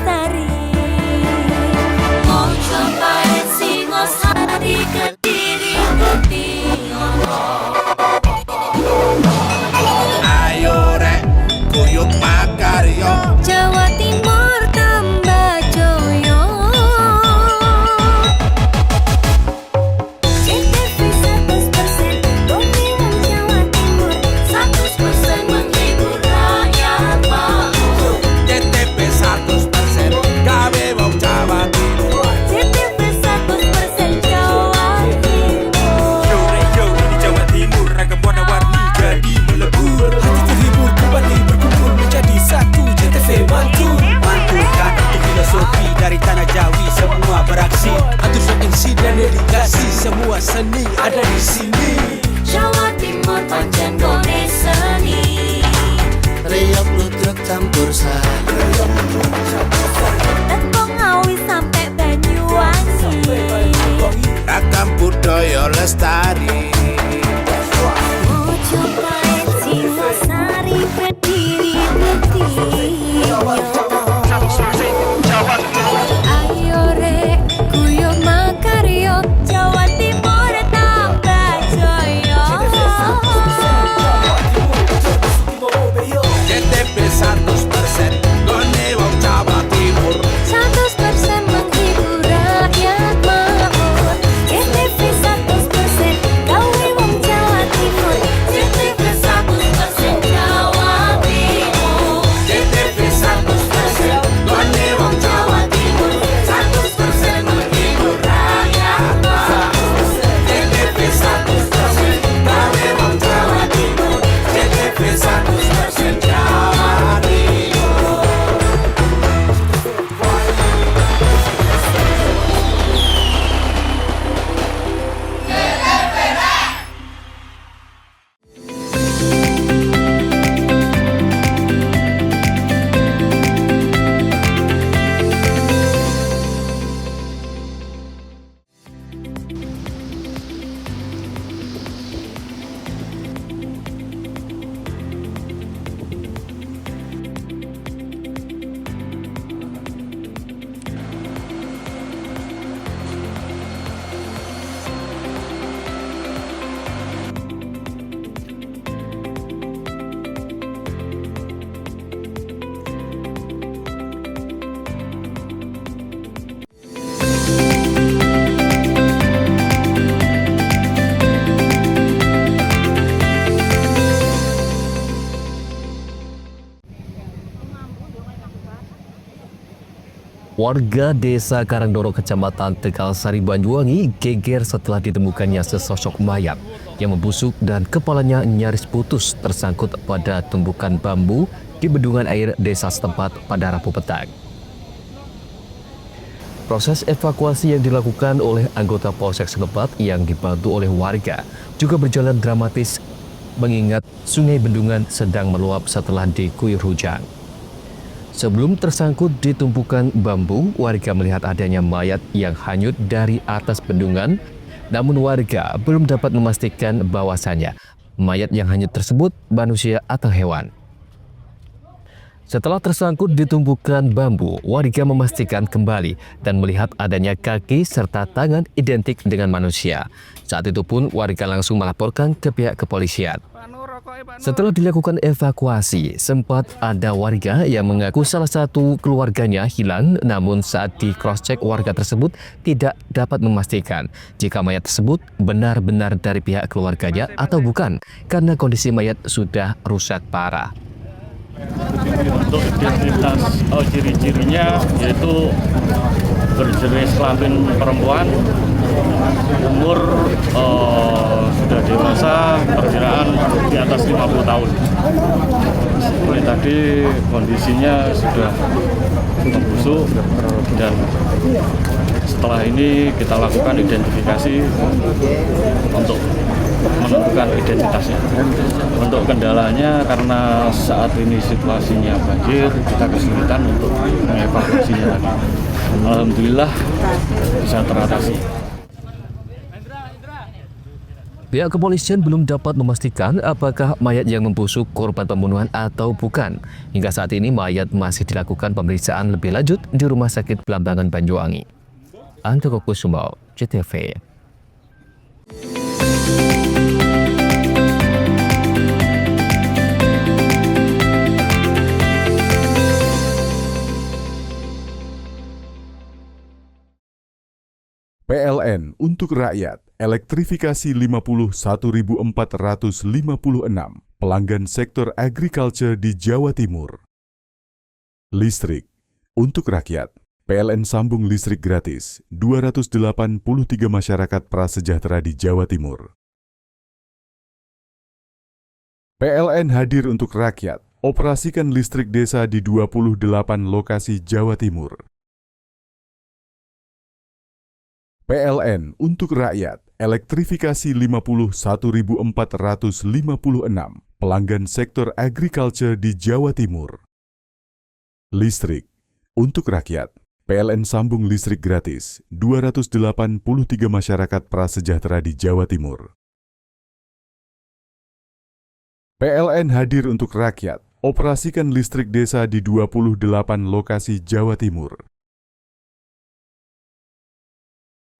Lestari. Mau cobain Singosari, Kediri, Kutiono. Ayo rek, kuyuk makaryo. Jawa Timur tambah joyo. CTV 100% Bumi Wong Jawa Timur, 100% menghibur rakyat makmur. CTP 100% gawe wong Jawa Timur. CTV 100% Jawa Timur. Yo di Jawa Timur ragam warna-warni jadi melebur. Hati terhibur kembali berkumpul menjadi satu. JTV mantu mantulkan itu filosofi dari tanah Jawi, semua beraksi atur MC dan dedikasi, semua seni ada di sini. Jawa Timur pancen gone seni. Riok ludruk campur sari. Tembung Ngawi sampai Banyuwangi. Ragam budaya lestari. Mau cobain Singosari, Kediri, Kutiono. Ayo rek, kuyuk makaryo, Jawa Timur tambah joyo. CTP 100% gone wong Jawa Timur. 100% menghibur rakyat makmur. CTV 100% gawe wong Jawa Timur. CTV 100% Jawa Timur. CTP 100% gone wong Jawa Timur. 100% menghibur rakyat makmur. CTP 100% gawe wong Jawa Timur. CTP 100% Jawa Timur. Warga Desa Karangdoro, Kecamatan Tegalsari, Banyuwangi geger setelah ditemukannya sesosok mayat yang membusuk dan kepalanya nyaris putus tersangkut pada tumbukan bambu di bendungan air desa setempat pada Rabu petang. Proses evakuasi yang dilakukan oleh anggota Polsek setempat yang dibantu oleh warga juga berjalan dramatis mengingat sungai bendungan sedang meluap setelah diguyur hujan. Sebelum tersangkut di tumpukan bambu, warga melihat adanya mayat yang hanyut dari atas bendungan, namun warga belum dapat memastikan bahwasannya mayat yang hanyut tersebut manusia atau hewan. Setelah tersangkut di tumpukan bambu, warga memastikan kembali dan melihat adanya kaki serta tangan identik dengan manusia. Saat itu pun warga langsung melaporkan ke pihak kepolisian. Setelah dilakukan evakuasi, sempat ada warga yang mengaku salah satu keluarganya hilang, namun saat di cross-check warga tersebut tidak dapat memastikan jika mayat tersebut benar-benar dari pihak keluarganya atau bukan, karena kondisi mayat sudah rusak parah. Untuk identitas ciri-cirinya yaitu berjenis kelamin perempuan, umur sudah dewasa, perkiraan di atas 50 tahun. Mulai tadi kondisinya sudah membusuk dan setelah ini kita lakukan identifikasi untuk menentukan identitasnya. Untuk kendalanya karena saat ini situasinya banjir, kita kesulitan untuk mengevakuasinya lagi. Alhamdulillah bisa teratasi. Pihak kepolisian belum dapat memastikan apakah mayat yang membusuk korban pembunuhan atau bukan. Hingga saat ini mayat masih dilakukan pemeriksaan lebih lanjut di Rumah Sakit Belambangan Banyuwangi. Andoko Kusumau, CTV. PLN untuk rakyat, elektrifikasi 51.456 pelanggan sektor agriculture di Jawa Timur. Listrik untuk rakyat, PLN sambung listrik gratis 283 masyarakat prasejahtera di Jawa Timur. PLN hadir untuk rakyat, operasikan listrik desa di 28 lokasi Jawa Timur. PLN untuk rakyat, elektrifikasi 51.456 pelanggan sektor agriculture di Jawa Timur. Listrik untuk rakyat, PLN sambung listrik gratis 283 masyarakat prasejahtera di Jawa Timur. PLN hadir untuk rakyat, operasikan listrik desa di 28 lokasi Jawa Timur.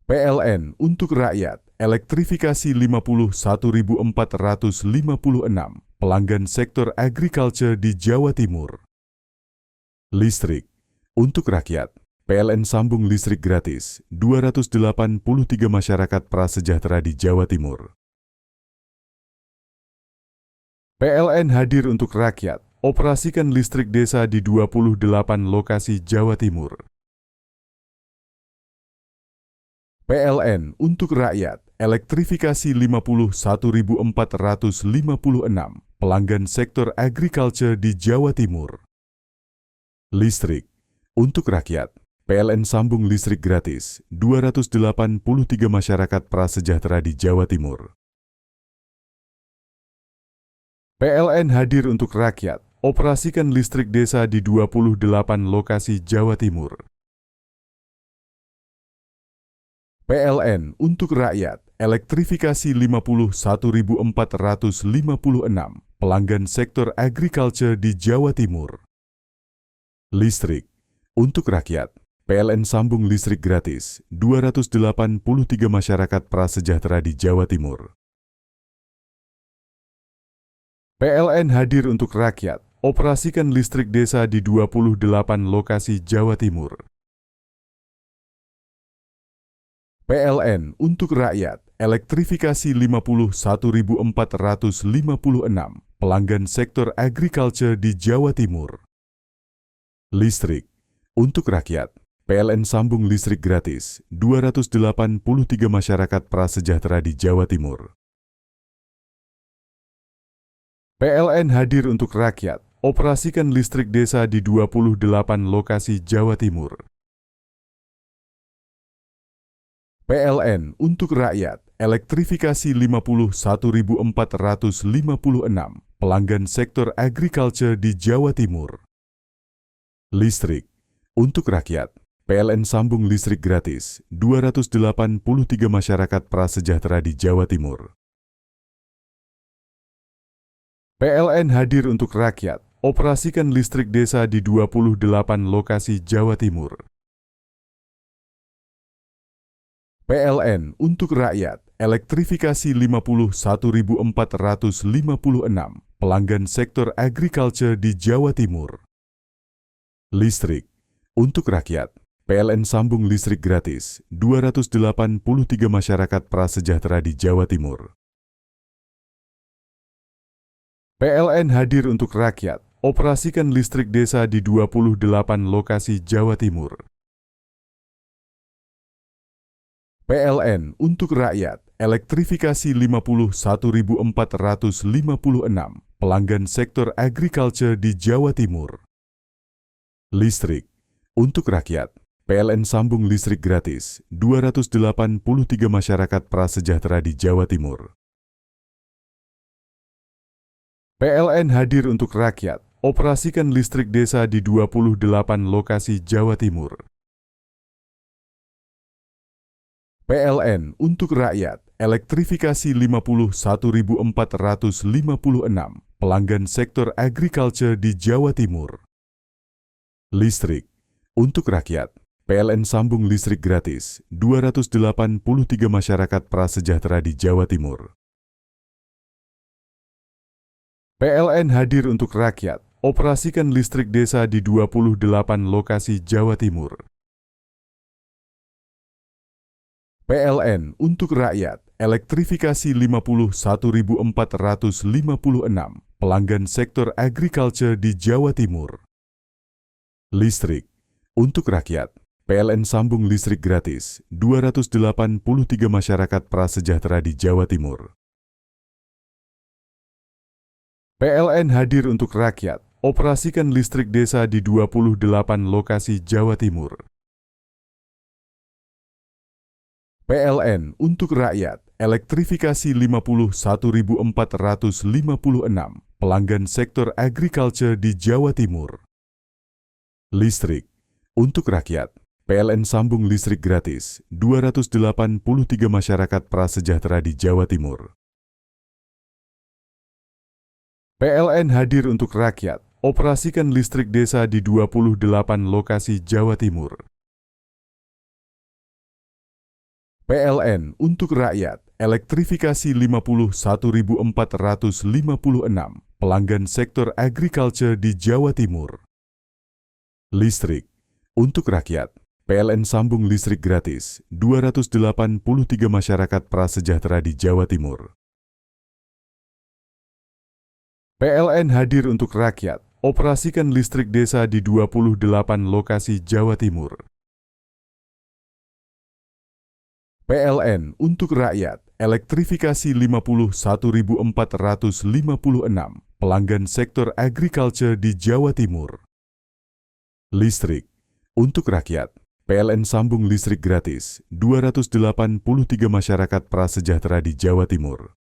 PLN untuk rakyat, elektrifikasi 51.456 pelanggan sektor agriculture di Jawa Timur. Listrik untuk rakyat, PLN sambung listrik gratis 283 masyarakat prasejahtera di Jawa Timur. PLN hadir untuk rakyat, operasikan listrik desa di 28 lokasi Jawa Timur. PLN untuk rakyat, elektrifikasi 51.456 pelanggan sektor agriculture di Jawa Timur. Listrik untuk rakyat, PLN sambung listrik gratis 283 masyarakat prasejahtera di Jawa Timur. PLN hadir untuk rakyat, operasikan listrik desa di 28 lokasi Jawa Timur. PLN untuk rakyat, elektrifikasi 51.456 pelanggan sektor agriculture di Jawa Timur. Listrik untuk rakyat, PLN sambung listrik gratis 283 masyarakat prasejahtera di Jawa Timur. PLN hadir untuk rakyat, operasikan listrik desa di 28 lokasi Jawa Timur. PLN untuk rakyat, elektrifikasi 51.456 pelanggan sektor agriculture di Jawa Timur. Listrik untuk rakyat, PLN sambung listrik gratis 283 masyarakat prasejahtera di Jawa Timur. PLN hadir untuk rakyat, operasikan listrik desa di 28 lokasi Jawa Timur. PLN untuk rakyat, elektrifikasi 51.456 pelanggan sektor agriculture di Jawa Timur. Listrik untuk rakyat, PLN sambung listrik gratis 283 masyarakat prasejahtera di Jawa Timur. PLN hadir untuk rakyat, operasikan listrik desa di 28 lokasi Jawa Timur. PLN untuk rakyat, elektrifikasi 51.456 pelanggan sektor agriculture di Jawa Timur. Listrik untuk rakyat, PLN sambung listrik gratis 283 masyarakat prasejahtera di Jawa Timur. PLN hadir untuk rakyat, operasikan listrik desa di 28 lokasi Jawa Timur. PLN untuk rakyat, elektrifikasi 51.456 pelanggan sektor agriculture di Jawa Timur. Listrik untuk rakyat, PLN sambung listrik gratis 283 masyarakat prasejahtera di Jawa Timur. PLN hadir untuk rakyat, operasikan listrik desa di 28 lokasi Jawa Timur. PLN untuk rakyat, elektrifikasi 51.456 pelanggan sektor agriculture di Jawa Timur. Listrik untuk rakyat, PLN sambung listrik gratis 283 masyarakat prasejahtera di Jawa Timur. PLN hadir untuk rakyat, operasikan listrik desa di 28 lokasi Jawa Timur. PLN untuk rakyat, elektrifikasi 51.456 pelanggan sektor agriculture di Jawa Timur. Listrik untuk rakyat, PLN sambung listrik gratis 283 masyarakat prasejahtera di Jawa Timur. PLN hadir untuk rakyat, operasikan listrik desa di 28 lokasi Jawa Timur. PLN untuk rakyat, elektrifikasi 51.456 pelanggan sektor agriculture di Jawa Timur. Listrik untuk rakyat, PLN sambung listrik gratis 283 masyarakat prasejahtera di Jawa Timur. PLN hadir untuk rakyat, operasikan listrik desa di 28 lokasi Jawa Timur. PLN untuk rakyat, elektrifikasi 51.456 pelanggan sektor agriculture di Jawa Timur. Listrik untuk rakyat, PLN sambung listrik gratis 283 masyarakat prasejahtera di Jawa Timur. PLN hadir untuk rakyat, operasikan listrik desa di 28 lokasi Jawa Timur. PLN untuk rakyat, elektrifikasi 51.456 pelanggan sektor agriculture di Jawa Timur. Listrik untuk rakyat, PLN sambung listrik gratis 283 masyarakat prasejahtera di Jawa Timur.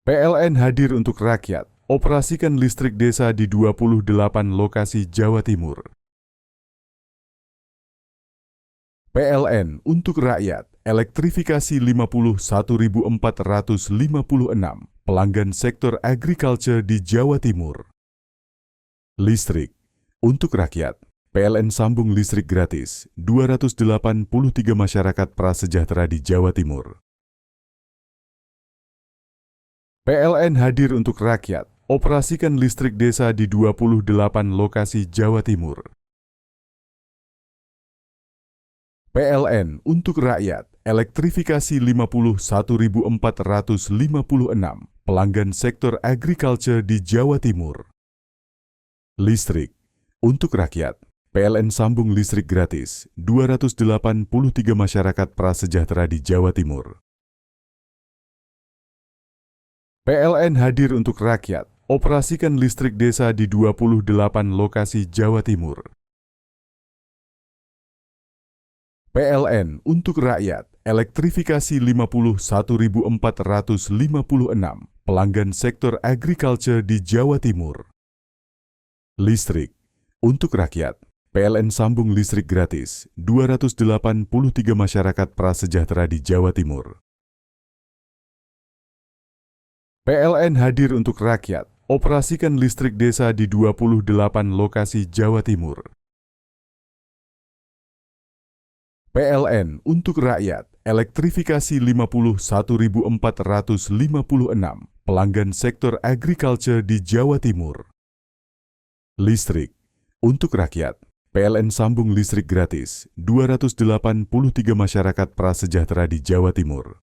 PLN hadir untuk rakyat, operasikan listrik desa di 28 lokasi Jawa Timur. PLN untuk rakyat, elektrifikasi 51.456 pelanggan sektor agriculture di Jawa Timur. Listrik untuk rakyat, PLN sambung listrik gratis 283 masyarakat prasejahtera di Jawa Timur. PLN hadir untuk rakyat, operasikan listrik desa di 28 lokasi Jawa Timur. PLN untuk rakyat, elektrifikasi 51.456 pelanggan sektor agriculture di Jawa Timur. Listrik untuk rakyat, PLN sambung listrik gratis 283 masyarakat prasejahtera di Jawa Timur. PLN hadir untuk rakyat, operasikan listrik desa di 28 lokasi Jawa Timur. PLN untuk rakyat, elektrifikasi 51.456 pelanggan sektor agriculture di Jawa Timur. Listrik untuk rakyat, PLN sambung listrik gratis 283 masyarakat prasejahtera di Jawa Timur. PLN hadir untuk rakyat, operasikan listrik desa di 28 lokasi Jawa Timur. PLN untuk rakyat, elektrifikasi 51.456 pelanggan sektor agriculture di Jawa Timur. Listrik untuk rakyat, PLN sambung listrik gratis 283 masyarakat prasejahtera di Jawa Timur.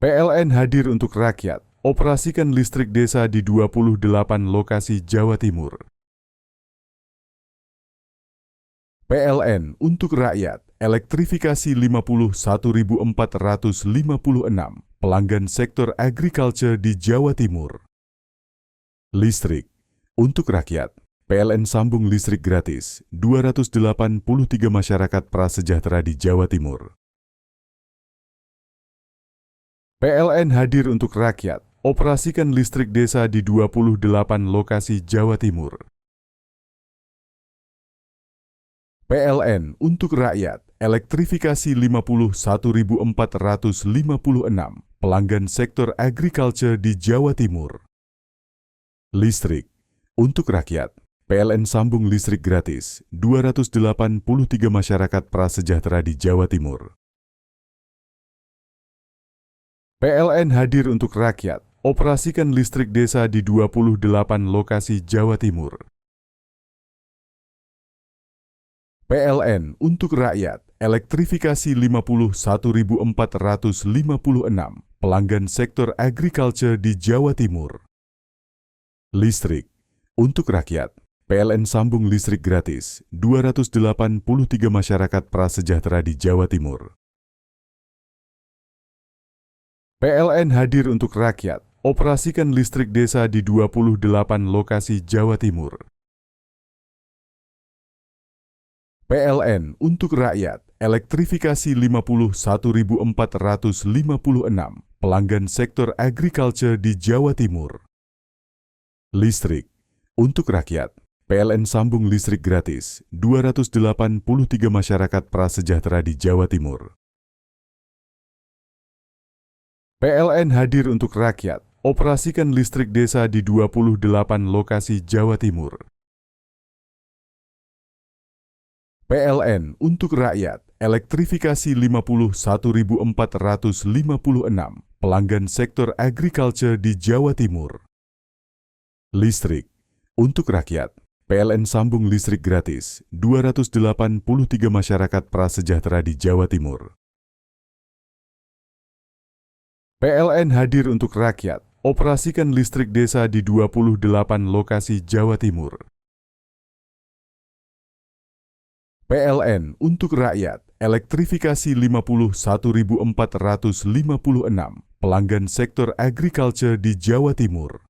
PLN hadir untuk rakyat, operasikan listrik desa di 28 lokasi Jawa Timur. PLN untuk rakyat, elektrifikasi 51.456 pelanggan sektor agriculture di Jawa Timur. Listrik untuk rakyat, PLN sambung listrik gratis 283 masyarakat prasejahtera di Jawa Timur. PLN hadir untuk rakyat, operasikan listrik desa di 28 lokasi Jawa Timur. PLN untuk rakyat, elektrifikasi 51.456 pelanggan sektor agriculture di Jawa Timur. Listrik untuk rakyat. PLN sambung listrik gratis 283 masyarakat prasejahtera di Jawa Timur. PLN hadir untuk rakyat, operasikan listrik desa di 28 lokasi Jawa Timur. PLN untuk rakyat, elektrifikasi 51.456 pelanggan sektor agriculture di Jawa Timur. Listrik untuk rakyat. PLN sambung listrik gratis 283 masyarakat prasejahtera di Jawa Timur. PLN hadir untuk rakyat, operasikan listrik desa di 28 lokasi Jawa Timur. PLN untuk rakyat, elektrifikasi 51.456 pelanggan sektor agriculture di Jawa Timur. Listrik untuk rakyat. PLN sambung listrik gratis 283 masyarakat prasejahtera di Jawa Timur. PLN hadir untuk rakyat, operasikan listrik desa di 28 lokasi Jawa Timur. PLN untuk rakyat, elektrifikasi 51.456 pelanggan sektor agriculture di Jawa Timur. Listrik untuk rakyat. PLN sambung listrik gratis 283 masyarakat prasejahtera di Jawa Timur. PLN hadir untuk rakyat, operasikan listrik desa di 28 lokasi Jawa Timur. PLN untuk rakyat, elektrifikasi 51.456 pelanggan sektor agriculture di Jawa Timur.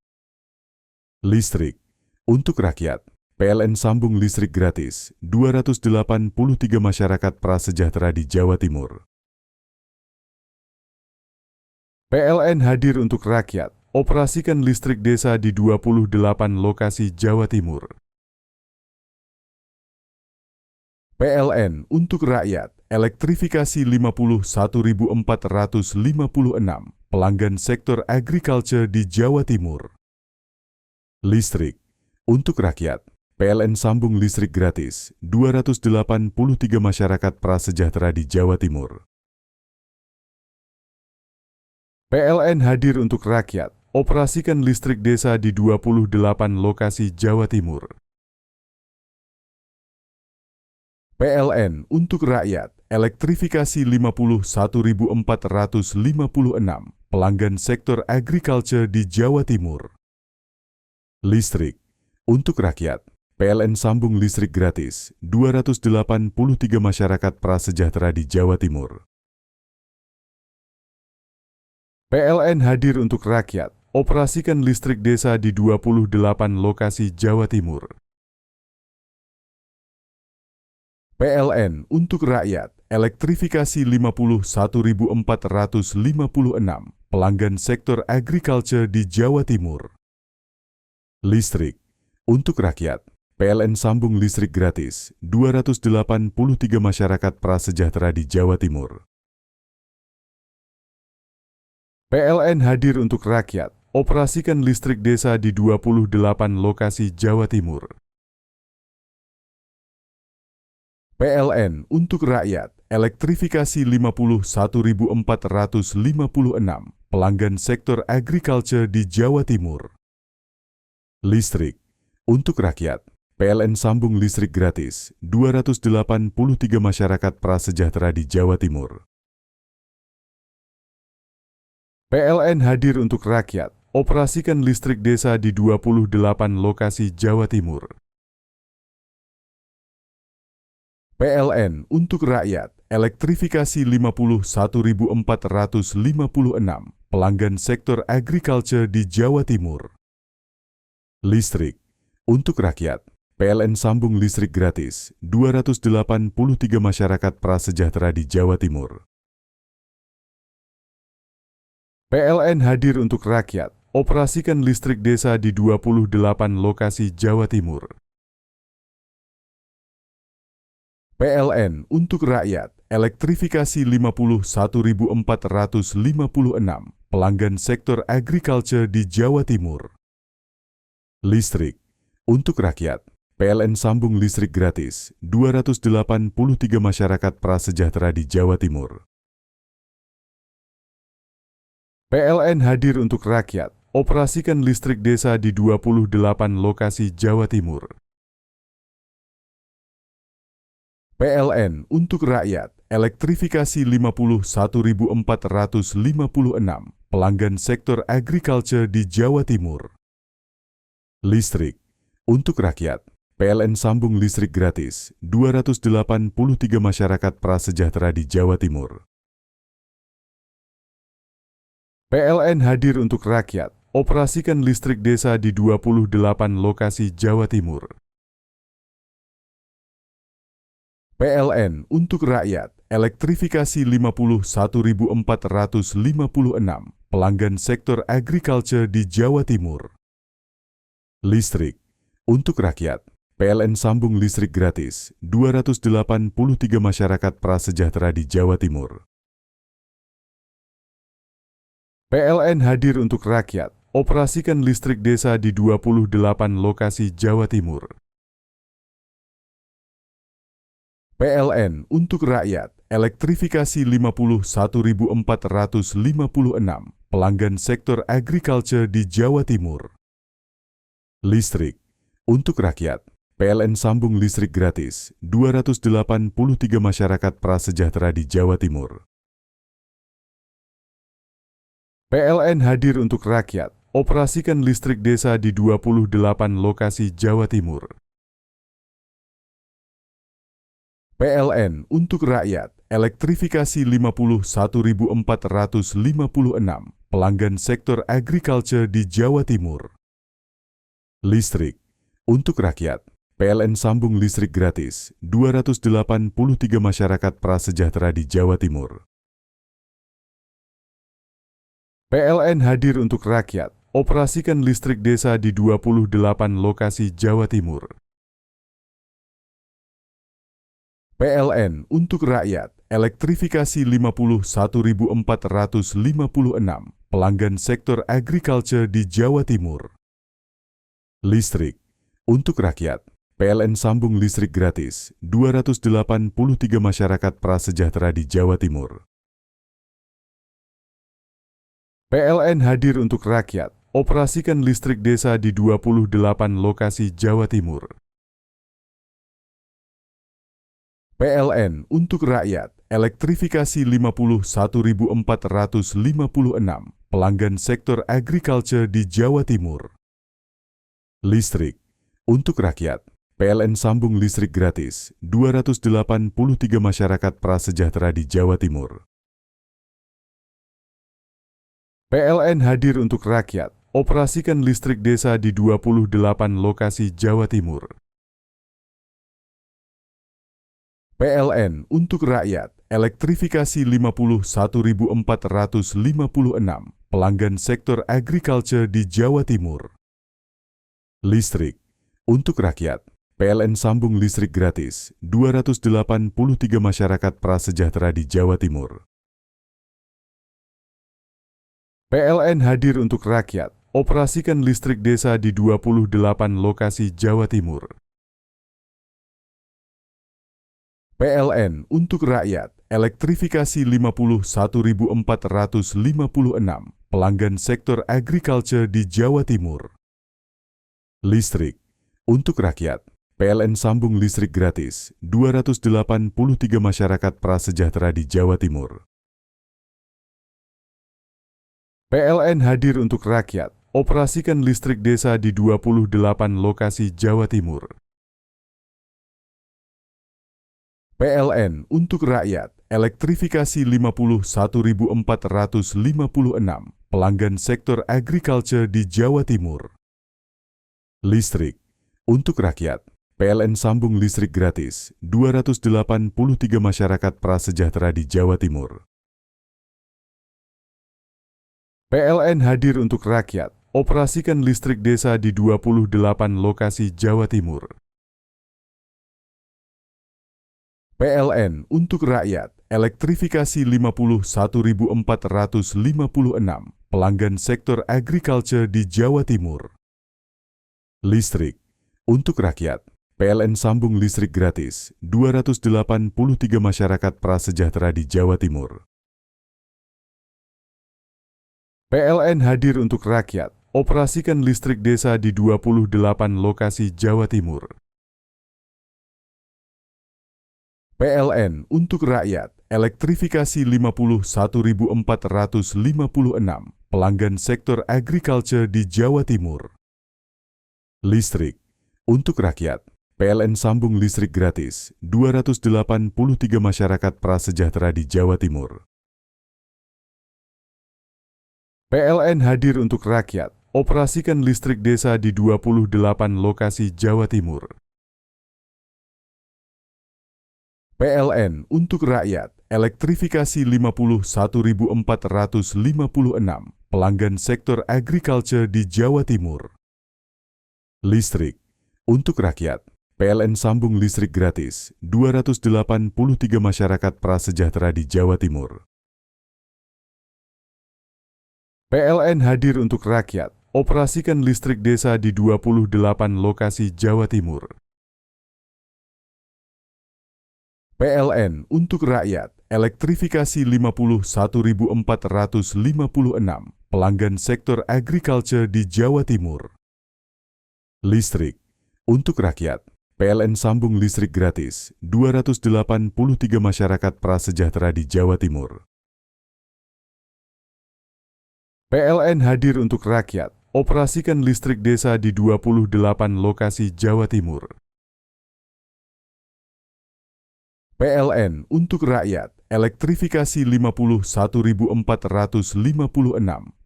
Listrik untuk rakyat. PLN sambung listrik gratis 283 masyarakat prasejahtera di Jawa Timur. PLN hadir untuk rakyat, operasikan listrik desa di 28 lokasi Jawa Timur. PLN untuk rakyat, elektrifikasi 51.456 pelanggan sektor agriculture di Jawa Timur. Listrik untuk rakyat. PLN sambung listrik gratis 283 masyarakat prasejahtera di Jawa Timur. PLN hadir untuk rakyat, operasikan listrik desa di 28 lokasi Jawa Timur. PLN untuk rakyat, elektrifikasi 51.456 pelanggan sektor agriculture di Jawa Timur. Listrik untuk rakyat. PLN sambung listrik gratis 283 masyarakat prasejahtera di Jawa Timur. PLN hadir untuk rakyat, operasikan listrik desa di 28 lokasi Jawa Timur. PLN untuk rakyat, elektrifikasi 51.456 pelanggan sektor agriculture di Jawa Timur. Listrik untuk rakyat. PLN sambung listrik gratis 283 masyarakat prasejahtera di Jawa Timur. PLN hadir untuk rakyat, operasikan listrik desa di 28 lokasi Jawa Timur. PLN untuk rakyat, elektrifikasi 51.456 pelanggan sektor agriculture di Jawa Timur. Listrik untuk rakyat. PLN sambung listrik gratis 283 masyarakat prasejahtera di Jawa Timur. PLN hadir untuk rakyat, operasikan listrik desa di 28 lokasi Jawa Timur. PLN untuk rakyat, elektrifikasi 51.456 pelanggan sektor agriculture di Jawa Timur. Listrik untuk rakyat. PLN sambung listrik gratis 283 masyarakat prasejahtera di Jawa Timur. PLN hadir untuk rakyat, operasikan listrik desa di 28 lokasi Jawa Timur. PLN untuk rakyat, elektrifikasi 51.456 pelanggan sektor agriculture di Jawa Timur. Listrik untuk rakyat, PLN sambung listrik gratis 283 masyarakat prasejahtera di Jawa Timur. PLN hadir untuk rakyat, operasikan listrik desa di 28 lokasi Jawa Timur. PLN untuk rakyat, elektrifikasi 51.456 pelanggan sektor agriculture di Jawa Timur. Listrik untuk rakyat, PLN sambung listrik gratis 283 masyarakat prasejahtera di Jawa Timur. PLN hadir untuk rakyat, operasikan listrik desa di 28 lokasi Jawa Timur. PLN untuk rakyat, elektrifikasi 51.456 pelanggan sektor agriculture di Jawa Timur. Listrik untuk rakyat, PLN sambung listrik gratis 283 masyarakat prasejahtera di Jawa Timur. PLN hadir untuk rakyat, operasikan listrik desa di 28 lokasi Jawa Timur. PLN untuk rakyat, elektrifikasi 51.456 pelanggan sektor agriculture di Jawa Timur. Listrik untuk rakyat, PLN sambung listrik gratis 283 masyarakat prasejahtera di Jawa Timur. PLN hadir untuk rakyat, operasikan listrik desa di 28 lokasi Jawa Timur. PLN untuk rakyat, elektrifikasi 51.456 pelanggan sektor agriculture di Jawa Timur. Listrik untuk rakyat, PLN sambung listrik gratis 283 masyarakat prasejahtera di Jawa Timur. PLN hadir untuk rakyat, operasikan listrik desa di 28 lokasi Jawa Timur. PLN untuk rakyat, elektrifikasi 51.456 pelanggan sektor agriculture di Jawa Timur. Listrik untuk rakyat, PLN sambung listrik gratis 283 masyarakat prasejahtera di Jawa Timur. PLN hadir untuk rakyat, operasikan listrik desa di 28 lokasi Jawa Timur. PLN untuk rakyat, elektrifikasi 51.456 pelanggan sektor agriculture di Jawa Timur. Listrik untuk rakyat, PLN sambung listrik gratis 283 masyarakat prasejahtera di Jawa Timur. PLN hadir untuk rakyat, operasikan listrik desa di 28 lokasi Jawa Timur. PLN untuk rakyat, elektrifikasi 51.456 pelanggan sektor agriculture di Jawa Timur. Listrik untuk rakyat, PLN sambung listrik gratis 283 masyarakat prasejahtera di Jawa Timur. PLN hadir untuk rakyat, operasikan listrik desa di 28 lokasi Jawa Timur. PLN untuk rakyat, elektrifikasi 51.456 pelanggan sektor agriculture di Jawa Timur. Listrik untuk rakyat, PLN sambung listrik gratis 283 masyarakat prasejahtera di Jawa Timur. PLN hadir untuk rakyat, operasikan listrik desa di 28 lokasi Jawa Timur. PLN untuk rakyat, elektrifikasi 51.456 pelanggan sektor agriculture di Jawa Timur. Listrik untuk rakyat, PLN sambung listrik gratis 283 masyarakat prasejahtera di Jawa Timur. PLN hadir untuk rakyat, operasikan listrik desa di 28 lokasi Jawa Timur. PLN untuk rakyat, elektrifikasi 51.456 pelanggan sektor agriculture di Jawa Timur. Listrik untuk rakyat. PLN sambung listrik gratis 283 masyarakat prasejahtera di Jawa Timur. PLN hadir untuk rakyat, operasikan listrik desa di 28 lokasi Jawa Timur. PLN untuk rakyat, elektrifikasi 51.456 pelanggan sektor agriculture di Jawa Timur. Listrik untuk rakyat. PLN sambung listrik gratis 283 masyarakat prasejahtera di Jawa Timur. PLN hadir untuk rakyat, operasikan listrik desa di 28 lokasi Jawa Timur. PLN untuk rakyat, elektrifikasi 51.456 pelanggan sektor agriculture di Jawa Timur. Listrik untuk rakyat. PLN sambung listrik gratis 283 masyarakat prasejahtera di Jawa Timur. PLN hadir untuk rakyat, operasikan listrik desa di 28 lokasi Jawa Timur. PLN untuk rakyat, elektrifikasi 51.456 pelanggan sektor agriculture di Jawa Timur. Listrik untuk rakyat. PLN sambung listrik gratis 283 masyarakat prasejahtera di Jawa Timur. PLN hadir untuk rakyat, operasikan listrik desa di 28 lokasi Jawa Timur. PLN untuk rakyat, elektrifikasi 51.456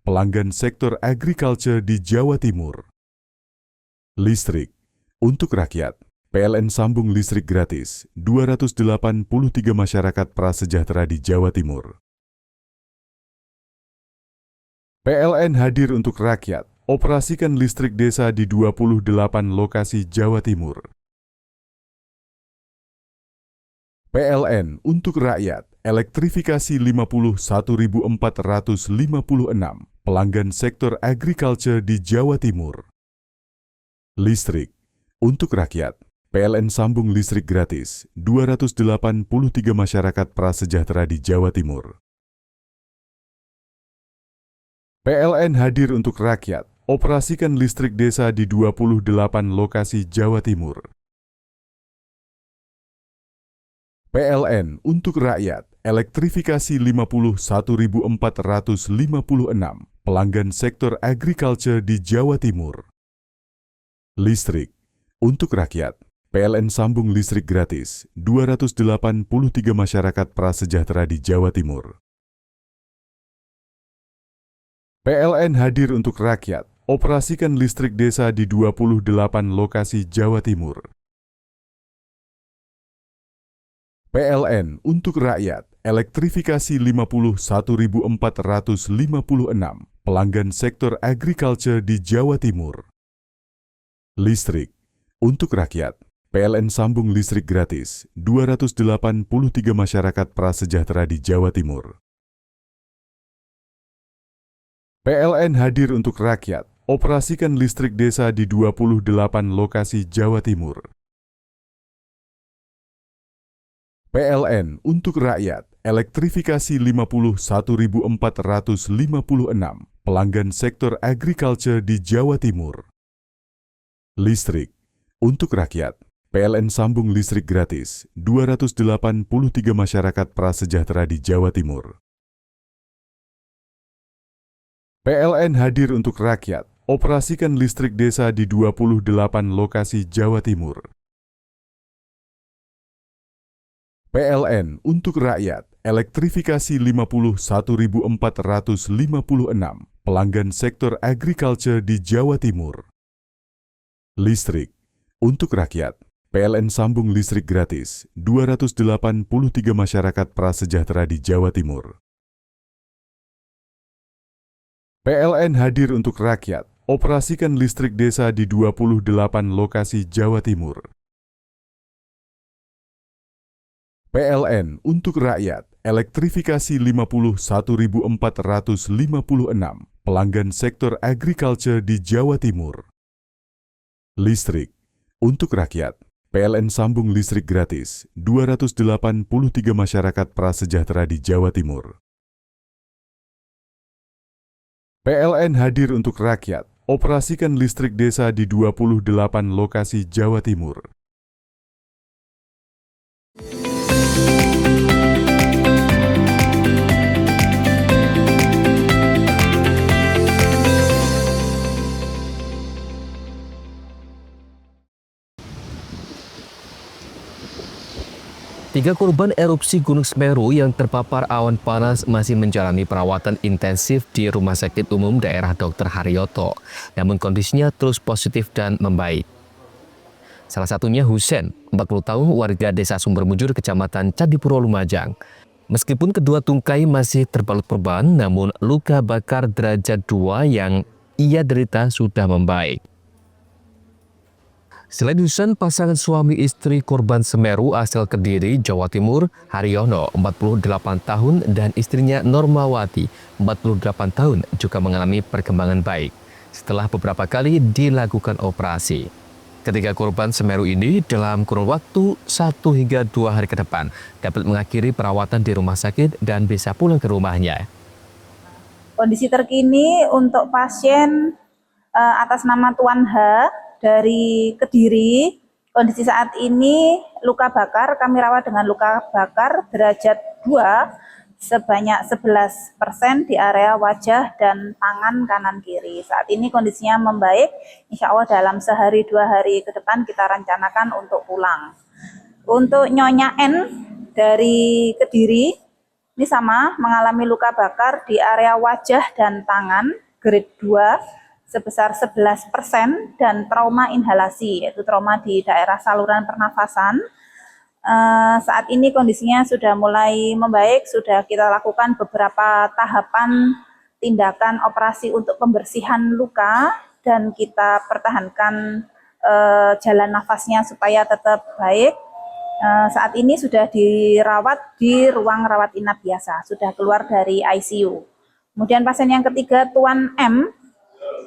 pelanggan sektor agriculture di Jawa Timur. Listrik untuk rakyat. PLN sambung listrik gratis 283 masyarakat prasejahtera di Jawa Timur. PLN hadir untuk rakyat, operasikan listrik desa di 28 lokasi Jawa Timur. PLN untuk rakyat, elektrifikasi 51.456 pelanggan sektor agriculture di Jawa Timur. Listrik untuk rakyat. PLN sambung listrik gratis 283 masyarakat prasejahtera di Jawa Timur. PLN hadir untuk rakyat, operasikan listrik desa di 28 lokasi Jawa Timur. PLN untuk rakyat, elektrifikasi 51.456 pelanggan sektor agriculture di Jawa Timur. Listrik untuk rakyat. PLN sambung listrik gratis 283 masyarakat prasejahtera di Jawa Timur. PLN hadir untuk rakyat, operasikan listrik desa di 28 lokasi Jawa Timur. PLN untuk rakyat, elektrifikasi 51.456 pelanggan sektor agriculture di Jawa Timur. Listrik untuk rakyat. PLN sambung listrik gratis 283 masyarakat prasejahtera di Jawa Timur. PLN hadir untuk rakyat, operasikan listrik desa di 28 lokasi Jawa Timur. PLN untuk rakyat, elektrifikasi 51.456 pelanggan sektor agriculture di Jawa Timur. Listrik untuk rakyat. PLN sambung listrik gratis 283 masyarakat prasejahtera di Jawa Timur. PLN hadir untuk rakyat, operasikan listrik desa di 28 lokasi Jawa Timur. PLN untuk rakyat, elektrifikasi 51.456 pelanggan sektor agriculture di Jawa Timur. Listrik untuk rakyat. PLN sambung listrik gratis 283 masyarakat prasejahtera di Jawa Timur. PLN hadir untuk rakyat, operasikan listrik desa di 28 lokasi Jawa Timur. PLN untuk rakyat, Elektrifikasi 51.456 pelanggan sektor agriculture di Jawa Timur. Listrik untuk rakyat. PLN sambung listrik gratis 283 masyarakat prasejahtera di Jawa Timur. PLN hadir untuk rakyat. Operasikan listrik desa di 28 lokasi Jawa Timur. Tiga korban erupsi Gunung Semeru yang terpapar awan panas masih menjalani perawatan intensif di Rumah Sakit Umum Daerah Dr. Haryoto, namun kondisinya terus positif dan membaik. Salah satunya Husen, 40 tahun, warga Desa Sumbermujur, Kecamatan Candipuro, Lumajang. Meskipun kedua tungkai masih terbalut perban, namun luka bakar derajat 2 yang ia derita sudah membaik. Selain Husen, pasangan suami istri korban Semeru asal Kediri, Jawa Timur, Haryono, 48 tahun, dan istrinya Normawati, 48 tahun, juga mengalami perkembangan baik setelah beberapa kali dilakukan operasi. Ketiga korban Semeru ini dalam kurun waktu 1 hingga 2 hari ke depan dapat mengakhiri perawatan di rumah sakit dan bisa pulang ke rumahnya. Kondisi terkini untuk pasien atas nama Tuan H dari Kediri, kondisi saat ini luka bakar, kami rawat dengan luka bakar derajat 2 sebanyak 11% di area wajah dan tangan kanan kiri. Saat ini kondisinya membaik, insya Allah dalam sehari 2 hari ke depan kita rencanakan untuk pulang. Untuk Nyonya N dari Kediri, ini sama mengalami luka bakar di area wajah dan tangan grade 2 sebesar 11% dan trauma inhalasi, yaitu trauma di daerah saluran pernafasan. Saat ini kondisinya sudah mulai membaik, sudah kita lakukan beberapa tahapan tindakan operasi untuk pembersihan luka dan kita pertahankan jalan nafasnya supaya tetap baik. Saat ini sudah dirawat di ruang rawat inap biasa, sudah keluar dari ICU. Kemudian pasien yang ketiga, Tuan M,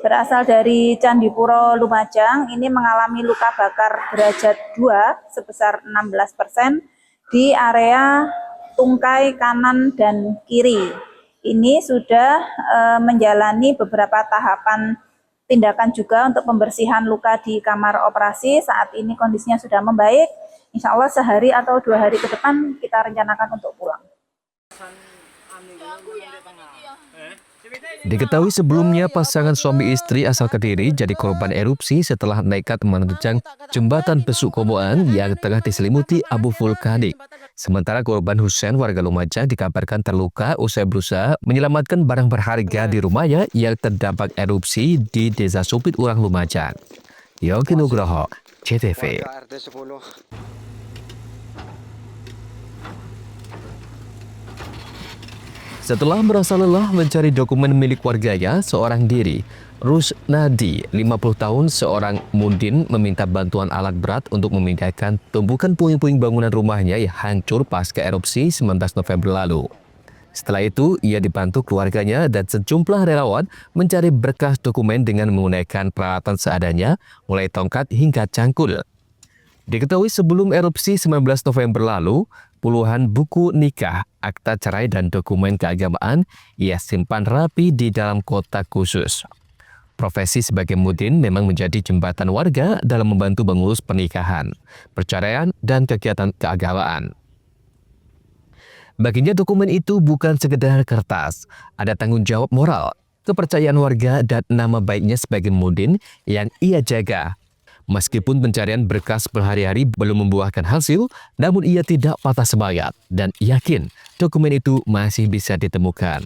berasal dari Candipuro, Lumajang, ini mengalami luka bakar derajat 2 sebesar 16% di area tungkai kanan dan kiri. Ini sudah menjalani beberapa tahapan tindakan juga untuk pembersihan luka di kamar operasi. Saat ini kondisinya sudah membaik. Insya Allah sehari atau 2 hari ke depan kita rencanakan untuk pulang. Diketahui sebelumnya pasangan suami istri asal Kediri jadi korban erupsi setelah nekat menerjang jembatan Besuk Koboan yang tengah diselimuti abu vulkanik. Sementara korban Husen, warga Lumajang, dikabarkan terluka usai berusaha menyelamatkan barang berharga di rumahnya yang terdampak erupsi di Desa Supit Urang, Lumajang. Yogi Nugroho, CTV. Setelah merasa lelah mencari dokumen milik warganya, seorang diri, Rusnadi, 50 tahun, seorang mudin, meminta bantuan alat berat untuk memindahkan tumpukan puing-puing bangunan rumahnya yang hancur pasca erupsi 19 November lalu. Setelah itu, ia dibantu keluarganya dan sejumlah relawan mencari berkas dokumen dengan menggunakan peralatan seadanya, mulai tongkat hingga cangkul. Diketahui sebelum erupsi 19 November lalu, puluhan buku nikah, akta cerai, dan dokumen keagamaan ia simpan rapi di dalam kotak khusus. Profesi sebagai mudin memang menjadi jembatan warga dalam membantu mengurus pernikahan, perceraian, dan kegiatan keagamaan. Baginya dokumen itu bukan sekedar kertas, ada tanggung jawab moral, kepercayaan warga, dan nama baiknya sebagai mudin yang ia jaga. Meskipun pencarian berkas berhari-hari belum membuahkan hasil, namun ia tidak patah semangat dan yakin dokumen itu masih bisa ditemukan.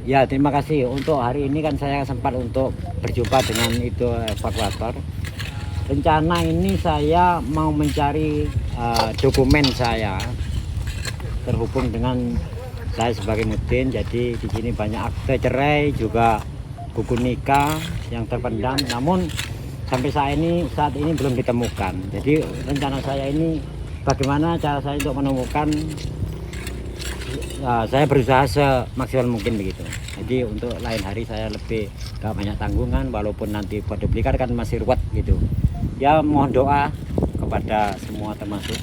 Ya, terima kasih. Untuk hari ini kan saya sempat untuk berjumpa dengan itu evakuator. Rencana ini saya mau mencari dokumen saya terhubung dengan saya sebagai mudin. Jadi di sini banyak akte cerai, juga buku nikah yang terpendam. Namun sampai saat ini belum ditemukan. Jadi rencana saya ini bagaimana cara saya untuk menemukan saya berusaha semaksimal mungkin begitu. Jadi untuk lain hari saya lebih gak banyak tanggungan, walaupun nanti buat duplikat kan masih ruwet gitu. Ya mohon doa kepada semua termasuk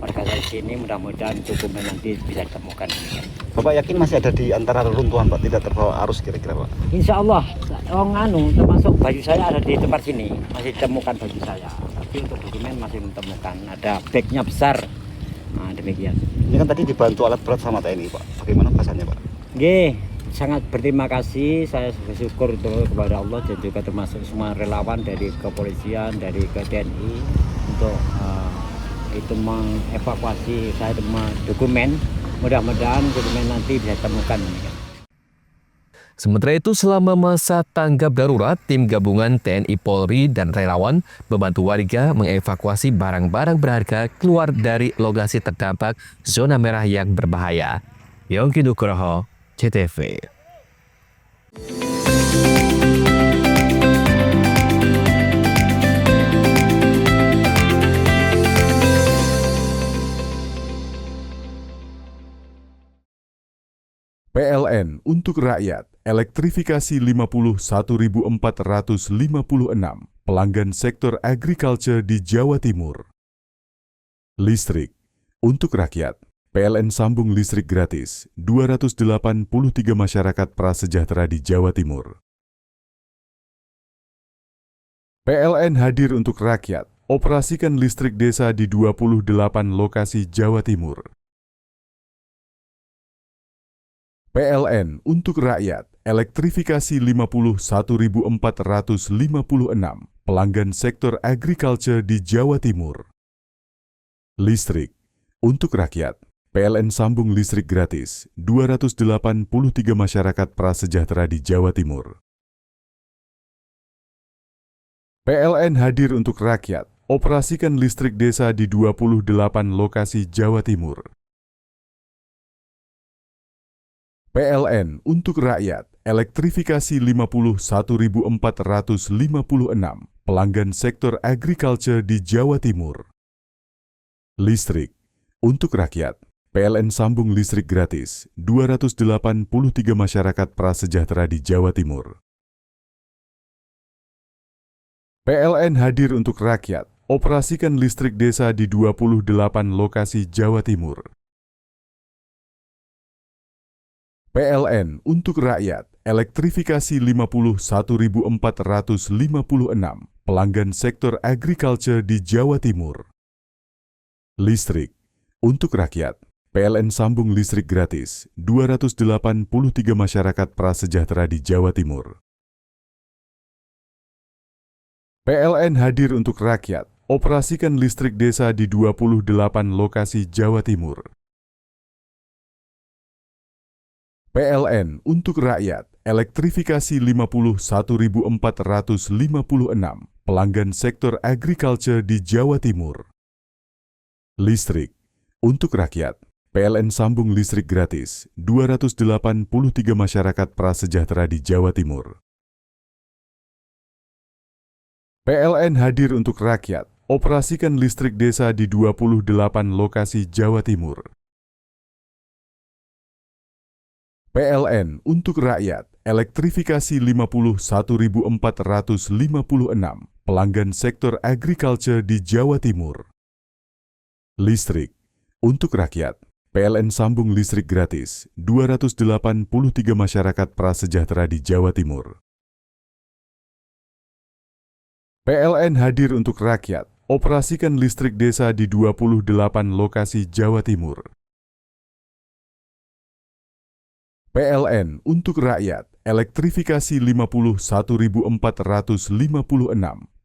warga saya sini, mudah-mudahan dokumen nanti bisa ditemukan. Bapak yakin masih ada di antara reruntuhan Pak, tidak terbawa arus kira-kira Pak? Insya Allah, termasuk baju saya ada di tempat sini, masih ditemukan baju saya. Tapi untuk dokumen masih ditemukan, ada bagnya besar. Nah, demikian. Ini kan tadi dibantu alat berat sama TNI Pak, bagaimana perasaannya Pak? Nggih, sangat berterima kasih, saya bersyukur kepada Allah dan juga termasuk semua relawan dari kepolisian, dari ke TNI untuk itu mengevakuasi saya dokumen. Mudah-mudahan dokumen nanti bisa ditemukan. Sementara itu, selama masa tanggap darurat, tim gabungan TNI Polri dan relawan membantu warga mengevakuasi barang-barang berharga keluar dari lokasi terdampak zona merah yang berbahaya. Yongki Nugroho, CTV. PLN untuk rakyat, elektrifikasi 51.456 pelanggan sektor agriculture di Jawa Timur. Listrik untuk rakyat, PLN sambung listrik gratis 283 masyarakat prasejahtera di Jawa Timur. PLN hadir untuk rakyat, operasikan listrik desa di 28 lokasi Jawa Timur. PLN untuk rakyat, elektrifikasi 51.456 pelanggan sektor agriculture di Jawa Timur. Listrik untuk rakyat, PLN sambung listrik gratis 283 masyarakat prasejahtera di Jawa Timur. PLN hadir untuk rakyat, operasikan listrik desa di 28 lokasi Jawa Timur. PLN untuk rakyat, elektrifikasi 51.456 pelanggan sektor agriculture di Jawa Timur. Listrik untuk rakyat, PLN sambung listrik gratis 283 masyarakat prasejahtera di Jawa Timur. PLN hadir untuk rakyat, operasikan listrik desa di 28 lokasi Jawa Timur. PLN untuk rakyat, elektrifikasi 51.456 pelanggan sektor agriculture di Jawa Timur. Listrik untuk rakyat, PLN sambung listrik gratis 283 masyarakat prasejahtera di Jawa Timur. PLN hadir untuk rakyat, operasikan listrik desa di 28 lokasi Jawa Timur. PLN untuk rakyat, elektrifikasi 51.456 pelanggan sektor agriculture di Jawa Timur. Listrik untuk rakyat, PLN sambung listrik gratis 283 masyarakat prasejahtera di Jawa Timur. PLN hadir untuk rakyat, operasikan listrik desa di 28 lokasi Jawa Timur. PLN untuk rakyat, elektrifikasi 51.456 pelanggan sektor agriculture di Jawa Timur. Listrik untuk rakyat, PLN sambung listrik gratis 283 masyarakat prasejahtera di Jawa Timur. PLN hadir untuk rakyat, operasikan listrik desa di 28 lokasi Jawa Timur. PLN untuk rakyat, elektrifikasi 51.456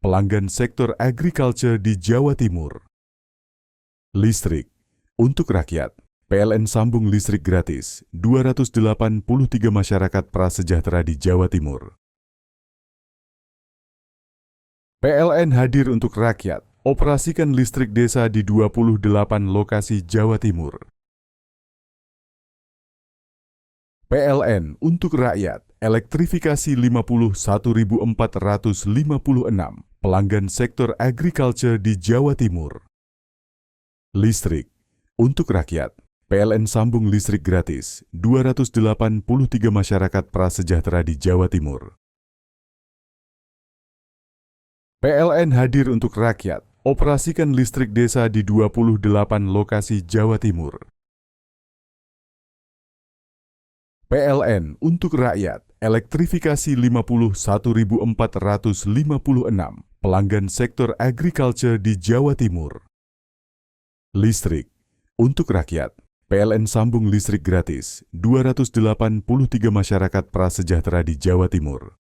pelanggan sektor agriculture di Jawa Timur. Listrik untuk rakyat, PLN sambung listrik gratis 283 masyarakat prasejahtera di Jawa Timur. PLN hadir untuk rakyat, operasikan listrik desa di 28 lokasi Jawa Timur. PLN untuk rakyat, elektrifikasi 51.456 pelanggan sektor agriculture di Jawa Timur. Listrik untuk rakyat, PLN sambung listrik gratis 283 masyarakat prasejahtera di Jawa Timur. PLN hadir untuk rakyat, operasikan listrik desa di 28 lokasi Jawa Timur. PLN untuk rakyat, elektrifikasi 51.456 pelanggan sektor agriculture di Jawa Timur. Listrik untuk rakyat, PLN sambung listrik gratis 283 masyarakat prasejahtera di Jawa Timur.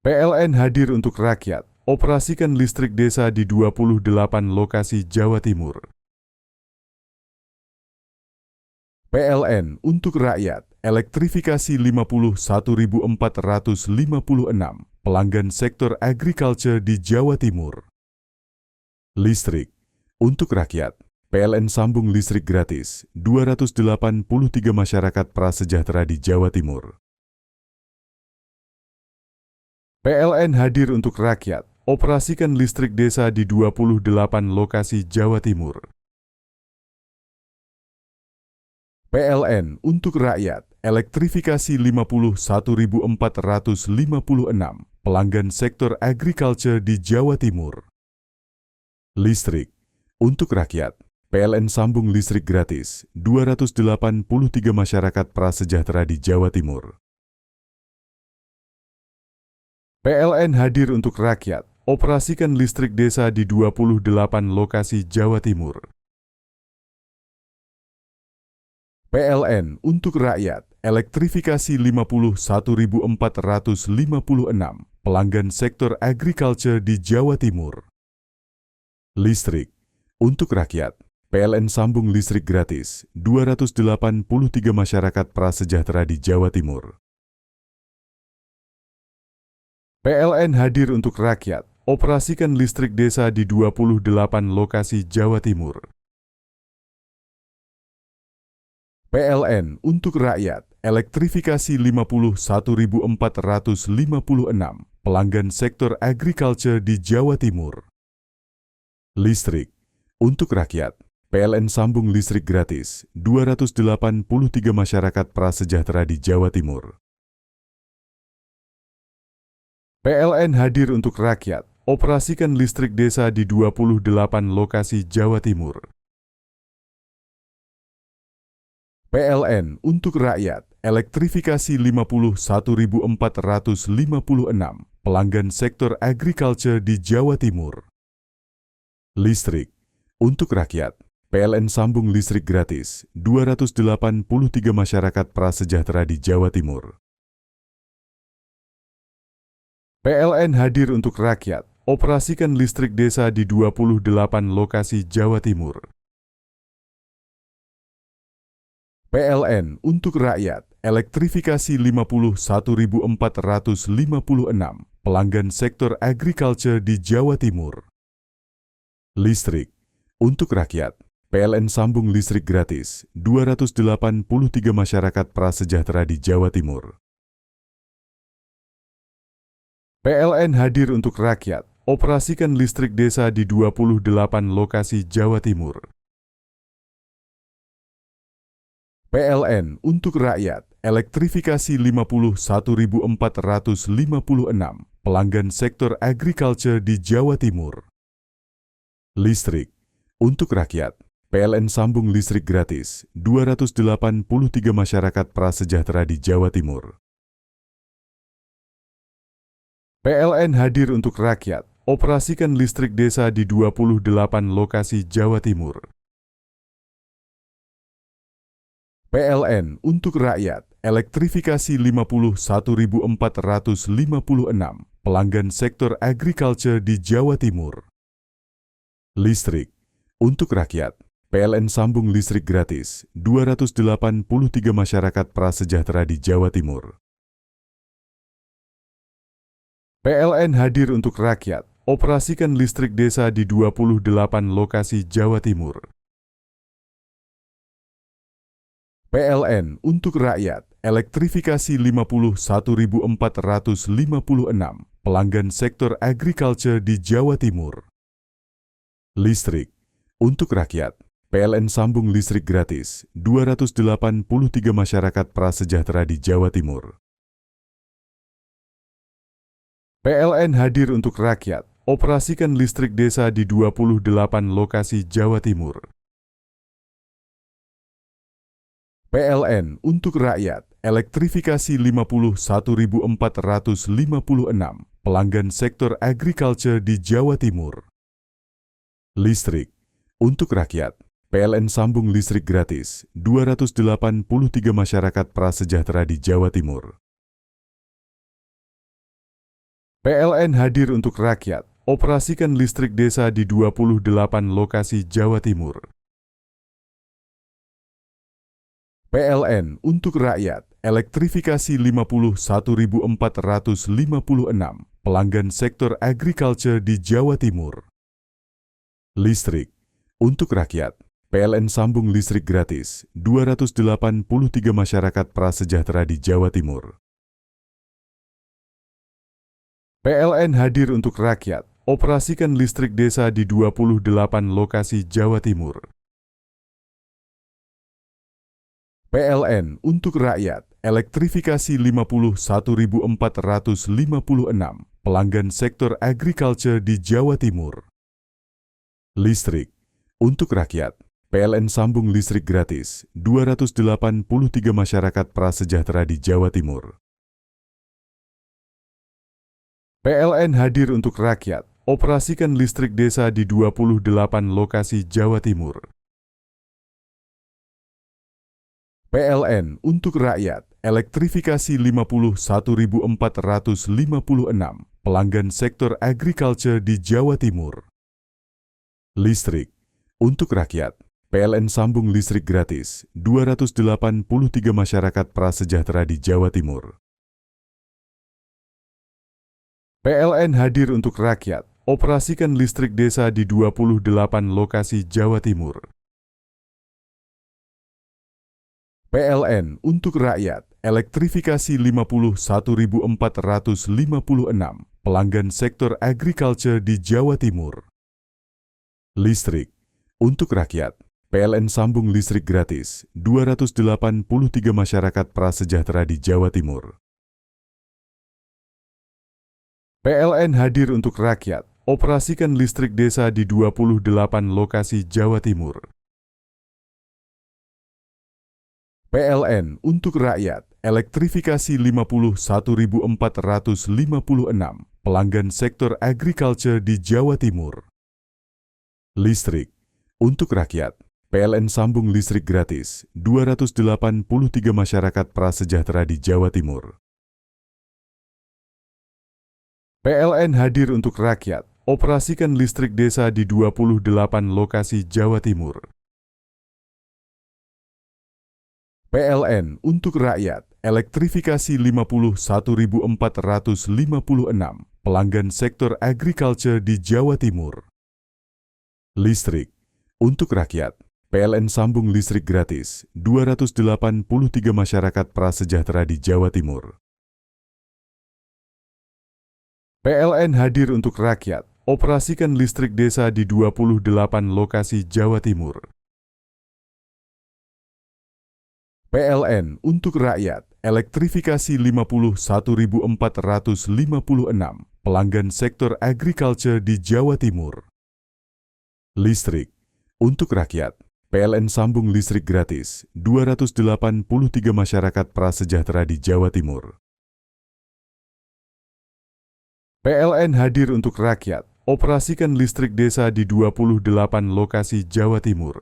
PLN hadir untuk rakyat, operasikan listrik desa di 28 lokasi Jawa Timur. PLN untuk rakyat, elektrifikasi 51.456 pelanggan sektor agriculture di Jawa Timur. Listrik untuk rakyat, PLN sambung listrik gratis 283 masyarakat prasejahtera di Jawa Timur. PLN hadir untuk rakyat, operasikan listrik desa di 28 lokasi Jawa Timur. PLN untuk rakyat, elektrifikasi 51.456 pelanggan sektor agriculture di Jawa Timur. Listrik untuk rakyat, PLN sambung listrik gratis 283 masyarakat prasejahtera di Jawa Timur. PLN hadir untuk rakyat, operasikan listrik desa di 28 lokasi Jawa Timur. PLN untuk rakyat, elektrifikasi 51.456 pelanggan sektor agriculture di Jawa Timur. Listrik untuk rakyat, PLN sambung listrik gratis 283 masyarakat prasejahtera di Jawa Timur. PLN hadir untuk rakyat, operasikan listrik desa di 28 lokasi Jawa Timur. PLN untuk rakyat, elektrifikasi 51.456 pelanggan sektor agriculture di Jawa Timur. Listrik untuk rakyat, PLN sambung listrik gratis 283 masyarakat prasejahtera di Jawa Timur. PLN hadir untuk rakyat, operasikan listrik desa di 28 lokasi Jawa Timur. PLN untuk rakyat, elektrifikasi 51.456 pelanggan sektor agriculture di Jawa Timur. Listrik untuk rakyat, PLN sambung listrik gratis 283 masyarakat prasejahtera di Jawa Timur. PLN hadir untuk rakyat, operasikan listrik desa di 28 lokasi Jawa Timur. PLN untuk rakyat, elektrifikasi 51.456 pelanggan sektor agriculture di Jawa Timur. Listrik untuk rakyat, PLN sambung listrik gratis 283 masyarakat prasejahtera di Jawa Timur. PLN hadir untuk rakyat, operasikan listrik desa di 28 lokasi Jawa Timur. PLN untuk rakyat, elektrifikasi 51.456 pelanggan sektor agriculture di Jawa Timur. Listrik untuk rakyat, PLN sambung listrik gratis 283 masyarakat prasejahtera di Jawa Timur. PLN hadir untuk rakyat, operasikan listrik desa di 28 lokasi Jawa Timur. PLN untuk rakyat, elektrifikasi 51.456 pelanggan sektor agriculture di Jawa Timur. Listrik untuk rakyat, PLN sambung listrik gratis 283 masyarakat prasejahtera di Jawa Timur. PLN hadir untuk rakyat, operasikan listrik desa di 28 lokasi Jawa Timur. PLN untuk rakyat, elektrifikasi 51.456 pelanggan sektor agriculture di Jawa Timur. Listrik untuk rakyat, PLN sambung listrik gratis 283 masyarakat prasejahtera di Jawa Timur. PLN hadir untuk rakyat, operasikan listrik desa di 28 lokasi Jawa Timur. PLN untuk rakyat, elektrifikasi 51.456 pelanggan sektor agriculture di Jawa Timur. Listrik untuk rakyat, PLN sambung listrik gratis 283 masyarakat prasejahtera di Jawa Timur. PLN hadir untuk rakyat, operasikan listrik desa di 28 lokasi Jawa Timur. PLN untuk rakyat, elektrifikasi 51.456 pelanggan sektor agriculture di Jawa Timur. Listrik untuk rakyat, PLN sambung listrik gratis 283 masyarakat prasejahtera di Jawa Timur. PLN hadir untuk rakyat, operasikan listrik desa di 28 lokasi Jawa Timur. PLN untuk rakyat, elektrifikasi 51.456 pelanggan sektor agriculture di Jawa Timur. Listrik untuk rakyat, PLN sambung listrik gratis 283 masyarakat prasejahtera di Jawa Timur. PLN hadir untuk rakyat, operasikan listrik desa di 28 lokasi Jawa Timur. PLN untuk rakyat, elektrifikasi 51.456 pelanggan sektor agriculture di Jawa Timur. Listrik untuk rakyat, PLN sambung listrik gratis 283 masyarakat prasejahtera di Jawa Timur. PLN hadir untuk rakyat, operasikan listrik desa di 28 lokasi Jawa Timur. PLN untuk rakyat, elektrifikasi 51.456 pelanggan sektor agriculture di Jawa Timur. Listrik untuk rakyat, PLN sambung listrik gratis 283 masyarakat prasejahtera di Jawa Timur. PLN hadir untuk rakyat, operasikan listrik desa di 28 lokasi Jawa Timur. PLN untuk rakyat, elektrifikasi 51.456 pelanggan sektor agriculture di Jawa Timur. Listrik untuk rakyat, PLN sambung listrik gratis 283 masyarakat prasejahtera di Jawa Timur. PLN hadir untuk rakyat, operasikan listrik desa di 28 lokasi Jawa Timur. PLN untuk rakyat, elektrifikasi 51.456 pelanggan sektor agriculture di Jawa Timur. Listrik untuk rakyat, PLN sambung listrik gratis 283 masyarakat prasejahtera di Jawa Timur. PLN hadir untuk rakyat, operasikan listrik desa di 28 lokasi Jawa Timur. PLN untuk rakyat, elektrifikasi 51.456 pelanggan sektor agriculture di Jawa Timur. Listrik untuk rakyat, PLN sambung listrik gratis 283 masyarakat prasejahtera di Jawa Timur. PLN hadir untuk rakyat, operasikan listrik desa di 28 lokasi Jawa Timur.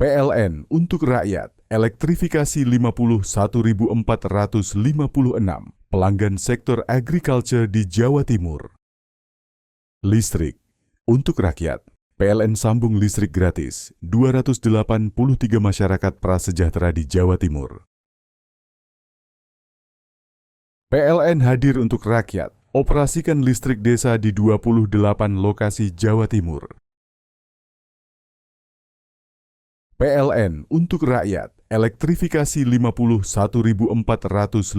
PLN untuk rakyat, elektrifikasi 51.456 pelanggan sektor agriculture di Jawa Timur. Listrik untuk rakyat, PLN sambung listrik gratis 283 masyarakat prasejahtera di Jawa Timur. PLN hadir untuk rakyat, operasikan listrik desa di 28 lokasi Jawa Timur. PLN untuk rakyat, elektrifikasi 51.456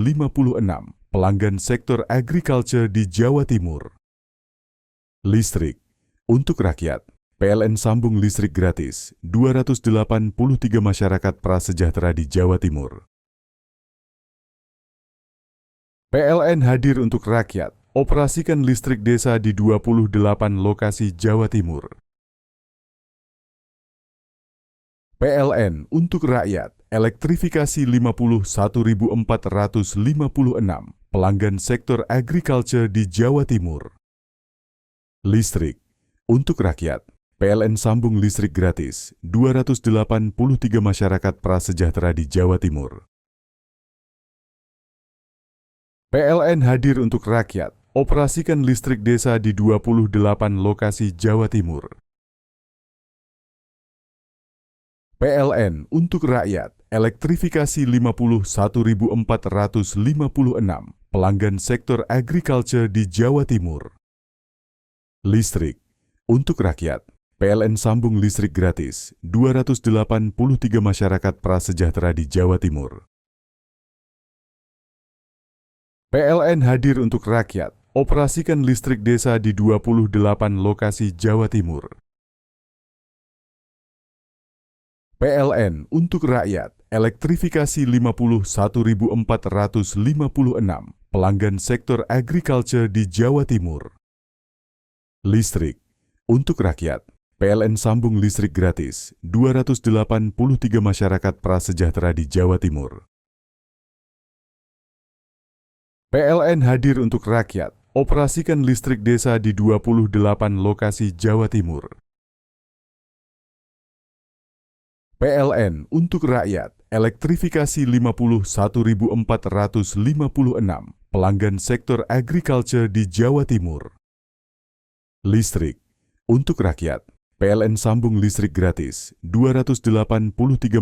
pelanggan sektor agriculture di Jawa Timur. Listrik untuk rakyat, PLN sambung listrik gratis 283 masyarakat prasejahtera di Jawa Timur. PLN hadir untuk rakyat, operasikan listrik desa di 28 lokasi Jawa Timur. PLN untuk rakyat, elektrifikasi 51.456 pelanggan sektor agriculture di Jawa Timur. Listrik untuk rakyat, PLN sambung listrik gratis 283 masyarakat prasejahtera di Jawa Timur. PLN hadir untuk rakyat, operasikan listrik desa di 28 lokasi Jawa Timur. PLN untuk rakyat, elektrifikasi 51.456 pelanggan sektor agriculture di Jawa Timur. Listrik untuk rakyat, PLN sambung listrik gratis 283 masyarakat prasejahtera di Jawa Timur. PLN hadir untuk rakyat, operasikan listrik desa di 28 lokasi Jawa Timur. PLN untuk rakyat, elektrifikasi 51.456 pelanggan sektor agriculture di Jawa Timur. Listrik untuk rakyat, PLN sambung listrik gratis 283 masyarakat prasejahtera di Jawa Timur. PLN hadir untuk rakyat, operasikan listrik desa di 28 lokasi Jawa Timur. PLN untuk rakyat, elektrifikasi 51.456 pelanggan sektor agriculture di Jawa Timur. Listrik untuk rakyat, PLN sambung listrik gratis 283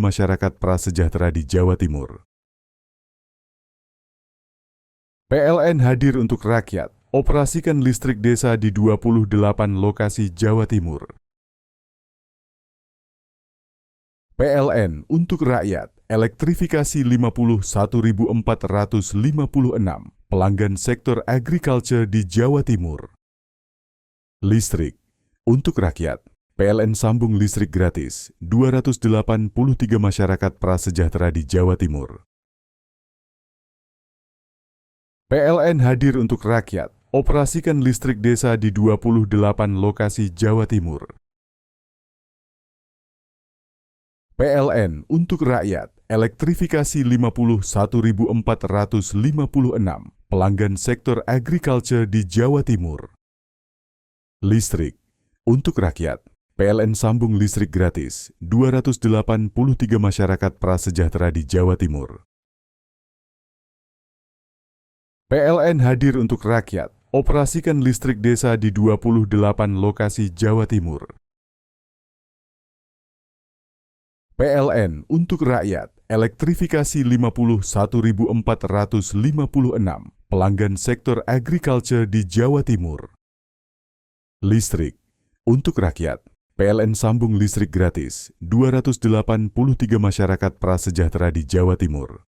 masyarakat prasejahtera di Jawa Timur. PLN hadir untuk rakyat, operasikan listrik desa di 28 lokasi Jawa Timur. PLN untuk rakyat, elektrifikasi 51.456 pelanggan sektor agriculture di Jawa Timur. Listrik untuk rakyat, PLN sambung listrik gratis 283 masyarakat prasejahtera di Jawa Timur. PLN hadir untuk rakyat, operasikan listrik desa di 28 lokasi Jawa Timur. PLN untuk rakyat, elektrifikasi 51.456 pelanggan sektor agriculture di Jawa Timur. Listrik untuk rakyat, PLN sambung listrik gratis 283 masyarakat prasejahtera di Jawa Timur. PLN hadir untuk rakyat, operasikan listrik desa di 28 lokasi Jawa Timur. PLN untuk rakyat, elektrifikasi 51.456 pelanggan sektor agriculture di Jawa Timur. Listrik untuk rakyat, PLN sambung listrik gratis 283 masyarakat prasejahtera di Jawa Timur.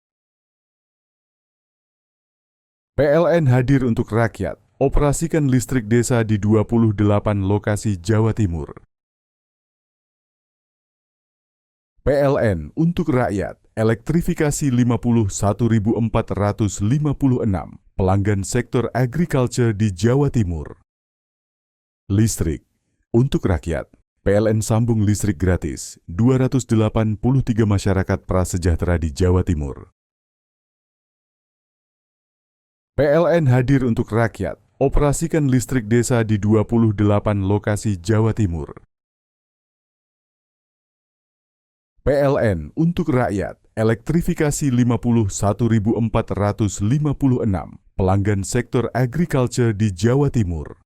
PLN hadir untuk rakyat, operasikan listrik desa di 28 lokasi Jawa Timur. PLN untuk rakyat, elektrifikasi 51.456 pelanggan sektor agriculture di Jawa Timur. Listrik untuk rakyat, PLN sambung listrik gratis 283 masyarakat prasejahtera di Jawa Timur. PLN hadir untuk rakyat, operasikan listrik desa di 28 lokasi Jawa Timur. PLN untuk rakyat, elektrifikasi 51.456 pelanggan sektor agriculture di Jawa Timur.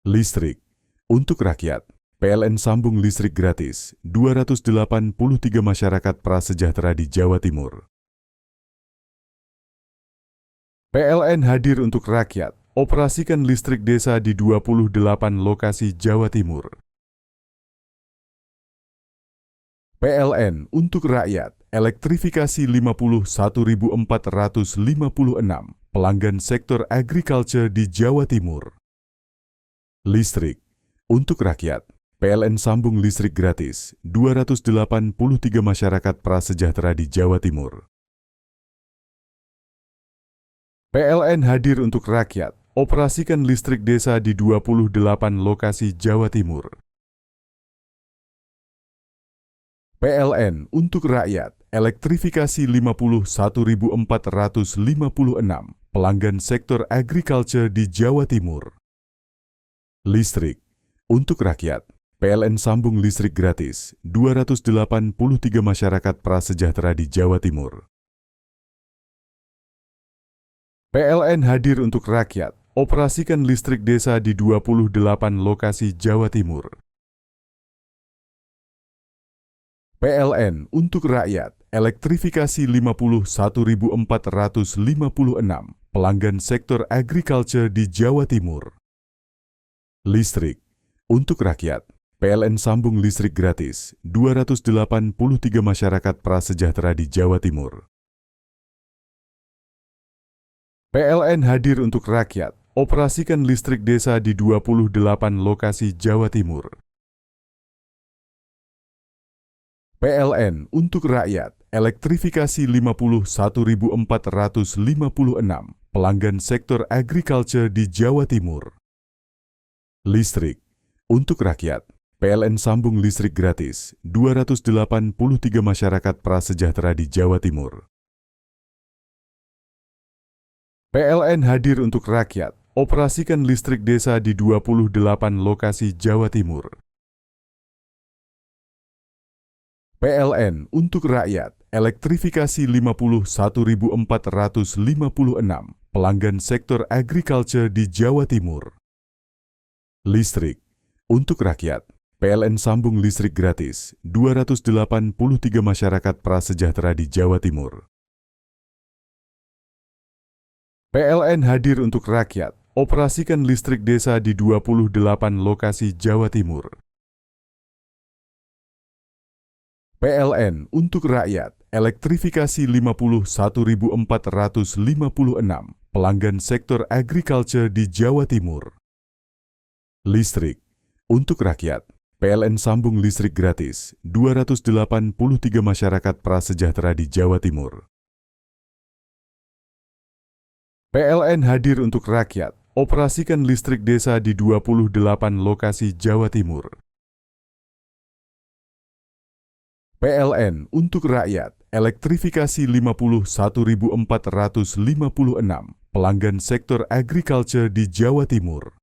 Listrik untuk rakyat, PLN sambung listrik gratis 283 masyarakat prasejahtera di Jawa Timur. PLN hadir untuk rakyat, operasikan listrik desa di 28 lokasi Jawa Timur. PLN untuk rakyat, elektrifikasi 51.456 pelanggan sektor agriculture di Jawa Timur. Listrik untuk rakyat, PLN sambung listrik gratis 283 masyarakat prasejahtera di Jawa Timur. PLN hadir untuk rakyat, operasikan listrik desa di 28 lokasi Jawa Timur. PLN untuk rakyat, elektrifikasi 51.456 pelanggan sektor agriculture di Jawa Timur. Listrik untuk rakyat, PLN sambung listrik gratis 283 masyarakat prasejahtera di Jawa Timur. PLN hadir untuk rakyat, operasikan listrik desa di 28 lokasi Jawa Timur. PLN untuk rakyat, elektrifikasi 51.456 pelanggan sektor agriculture di Jawa Timur. Listrik untuk rakyat, PLN sambung listrik gratis 283 masyarakat prasejahtera di Jawa Timur. PLN hadir untuk rakyat, operasikan listrik desa di 28 lokasi Jawa Timur. PLN untuk rakyat, elektrifikasi 51.456 pelanggan sektor agriculture di Jawa Timur. Listrik untuk rakyat, PLN sambung listrik gratis 283 masyarakat prasejahtera di Jawa Timur. PLN hadir untuk rakyat, operasikan listrik desa di 28 lokasi Jawa Timur. PLN untuk rakyat, elektrifikasi 51.456 pelanggan sektor agriculture di Jawa Timur. Listrik untuk rakyat, PLN sambung listrik gratis 283 masyarakat prasejahtera di Jawa Timur. PLN hadir untuk rakyat, operasikan listrik desa di 28 lokasi Jawa Timur. PLN untuk rakyat, elektrifikasi 51.456 pelanggan sektor agriculture di Jawa Timur. Listrik untuk rakyat, PLN sambung listrik gratis 283 masyarakat prasejahtera di Jawa Timur. PLN hadir untuk rakyat, operasikan listrik desa di 28 lokasi Jawa Timur. PLN untuk rakyat, elektrifikasi 51.456 pelanggan sektor agriculture di Jawa Timur.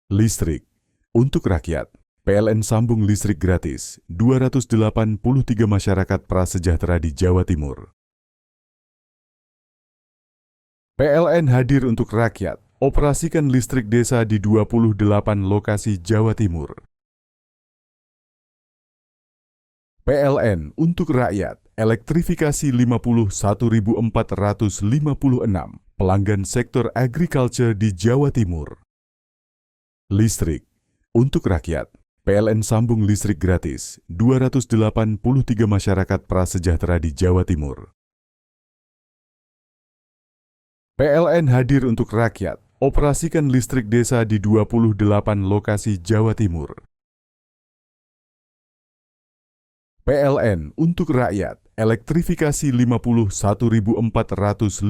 Listrik untuk rakyat, PLN sambung listrik gratis 283 masyarakat prasejahtera di Jawa Timur. PLN hadir untuk rakyat, operasikan listrik desa di 28 lokasi Jawa Timur. PLN untuk rakyat, elektrifikasi 51.456 pelanggan sektor agriculture di Jawa Timur. Listrik untuk rakyat, PLN sambung listrik gratis 283 masyarakat prasejahtera di Jawa Timur. PLN hadir untuk rakyat, operasikan listrik desa di 28 lokasi Jawa Timur. PLN untuk rakyat, elektrifikasi 51.456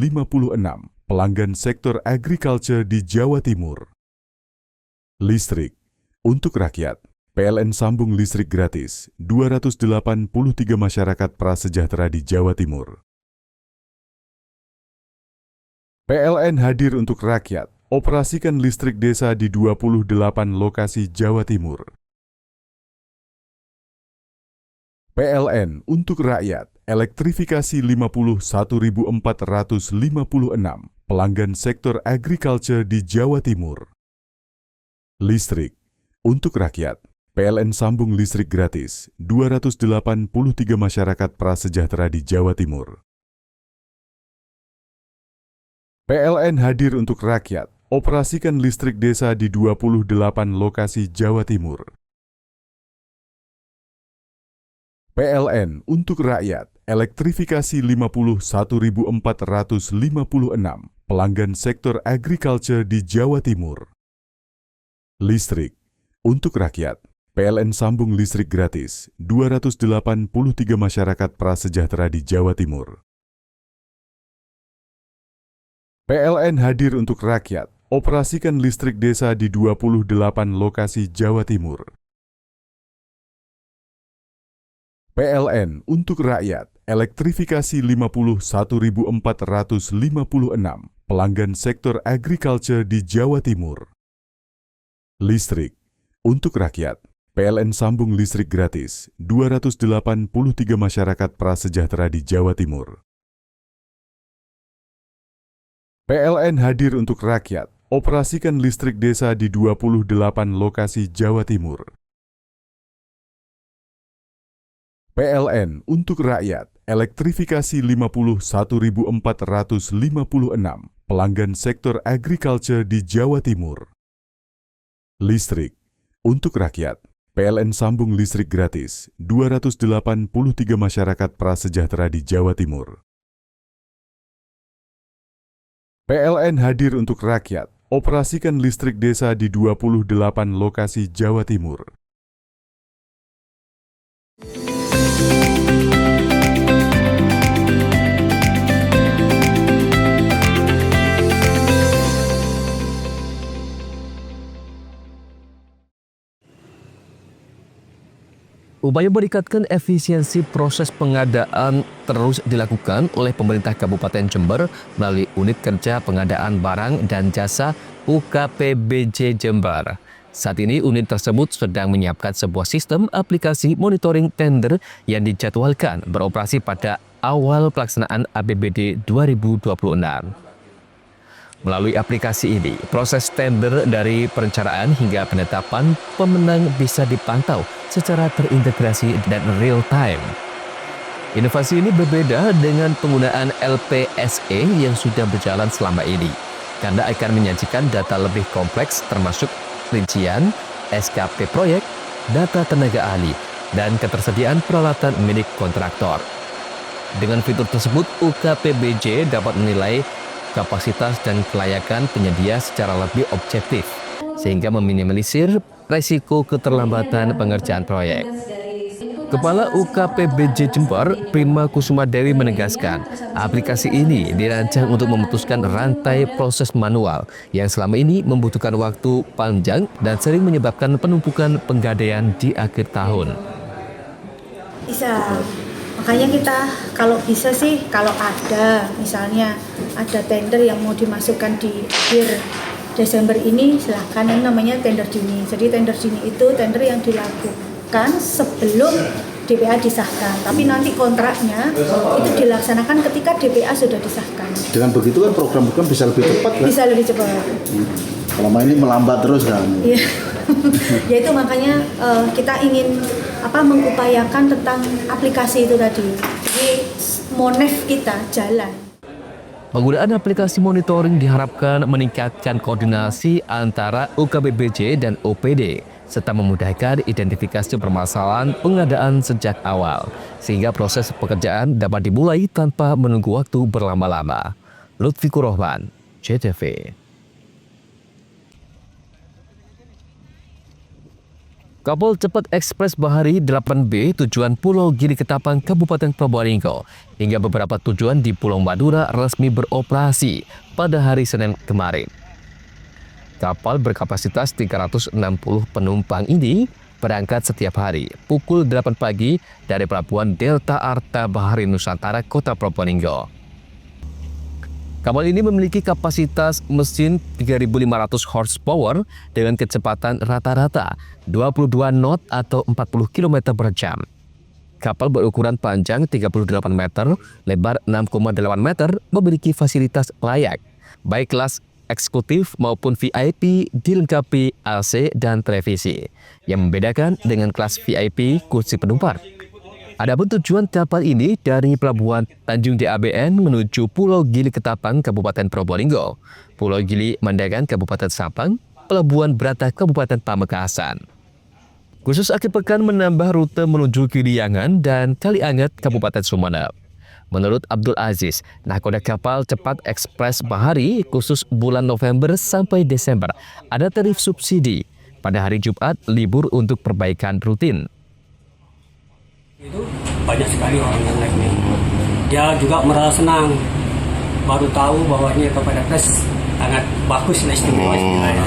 pelanggan sektor agriculture di Jawa Timur. Listrik untuk rakyat, PLN sambung listrik gratis 283 masyarakat prasejahtera di Jawa Timur. PLN hadir untuk rakyat, operasikan listrik desa di 28 lokasi Jawa Timur. PLN untuk rakyat, elektrifikasi 51.456 pelanggan sektor agriculture di Jawa Timur. Listrik untuk rakyat, PLN sambung listrik gratis 283 masyarakat prasejahtera di Jawa Timur. PLN hadir untuk rakyat, operasikan listrik desa di 28 lokasi Jawa Timur. PLN untuk rakyat, elektrifikasi 51.456 pelanggan sektor agriculture di Jawa Timur. Listrik untuk rakyat, PLN sambung listrik gratis 283 masyarakat prasejahtera di Jawa Timur. PLN hadir untuk rakyat, operasikan listrik desa di 28 lokasi Jawa Timur. PLN untuk rakyat, elektrifikasi 51.456 pelanggan sektor agriculture di Jawa Timur. Listrik untuk rakyat, PLN sambung listrik gratis 283 masyarakat prasejahtera di Jawa Timur. PLN hadir untuk rakyat, operasikan listrik desa di 28 lokasi Jawa Timur. PLN untuk rakyat, elektrifikasi 51.456 pelanggan sektor agriculture di Jawa Timur. Listrik untuk rakyat, PLN sambung listrik gratis 283 masyarakat prasejahtera di Jawa Timur. PLN hadir untuk rakyat, operasikan listrik desa di 28 lokasi Jawa Timur. Upaya meningkatkan efisiensi proses pengadaan terus dilakukan oleh pemerintah Kabupaten Jember melalui Unit Kerja Pengadaan Barang dan Jasa UKPBJ Jember. Saat ini unit tersebut sedang menyiapkan sebuah sistem aplikasi monitoring tender yang dijadwalkan beroperasi pada awal pelaksanaan APBD 2026. Melalui aplikasi ini, proses tender dari perencanaan hingga penetapan pemenang bisa dipantau secara terintegrasi dan real time. Inovasi ini berbeda dengan penggunaan LPSE yang sudah berjalan selama ini, karena akan menyajikan data lebih kompleks termasuk rincian, SKP proyek, data tenaga ahli, dan ketersediaan peralatan milik kontraktor. Dengan fitur tersebut, UKPBJ dapat menilai kapasitas dan kelayakan penyedia secara lebih objektif, sehingga meminimalisir resiko keterlambatan pengerjaan proyek. Kepala UKPBJ Jember, Prima Kusuma Dewi menegaskan, aplikasi ini dirancang untuk memutuskan rantai proses manual yang selama ini membutuhkan waktu panjang dan sering menyebabkan penumpukan penggadaian di akhir tahun. Bisa. Makanya kita kalau bisa sih, kalau ada misalnya ada tender yang mau dimasukkan di akhir Desember ini, silahkan, yang namanya tender dini. Jadi tender dini itu tender yang dilakukan sebelum DPA disahkan, tapi nanti kontraknya itu dilaksanakan ketika DPA sudah disahkan. Dengan begitu kan program-program bisa lebih cepat kan? Bisa lebih cepat. Selama ini melambat terus kan? Iya. Ya itu makanya kita ingin mengupayakan tentang aplikasi itu tadi. Jadi Monef kita jalan. Penggunaan aplikasi monitoring diharapkan meningkatkan koordinasi antara UKPBJ dan OPD, serta memudahkan identifikasi permasalahan pengadaan sejak awal, sehingga proses pekerjaan dapat dimulai tanpa menunggu waktu berlama-lama. Lutfi Kurohman, JTV. Kapal cepat ekspres Bahari 8B tujuan Pulau Gili Ketapang, Kabupaten Probolinggo hingga beberapa tujuan di Pulau Madura resmi beroperasi pada hari Senin kemarin. Kapal berkapasitas 360 penumpang ini berangkat setiap hari pukul 8 pagi dari Pelabuhan Delta Arta Bahari Nusantara, Kota Probolinggo. Kapal ini memiliki kapasitas mesin 3.500 horsepower dengan kecepatan rata-rata 22 knot atau 40 km per jam. Kapal berukuran panjang 38 meter, lebar 6,8 meter, memiliki fasilitas layak, baik kelas eksekutif maupun VIP, dilengkapi AC dan televisi. Yang membedakan dengan kelas VIP kursi penumpang. Adapun tujuan kapal ini dari Pelabuhan Tanjung DABN menuju Pulau Gili Ketapang, Kabupaten Probolinggo, Pulau Gili Mandagan, Kabupaten Sampang, Pelabuhan Brata, Kabupaten Pamekasan. Khusus akhir pekan menambah rute menuju Kiliangan dan Kalianget, Kabupaten Sumeneb. Menurut Abdul Aziz, nahkoda kapal cepat ekspres Bahari khusus bulan November sampai Desember ada tarif subsidi pada hari Jumat libur untuk perbaikan rutin. Itu banyak sekali orang yang naik ini. Dia juga merasa senang, baru tahu bahwa ini kepada pes sangat bagus dan istimewa istilahnya.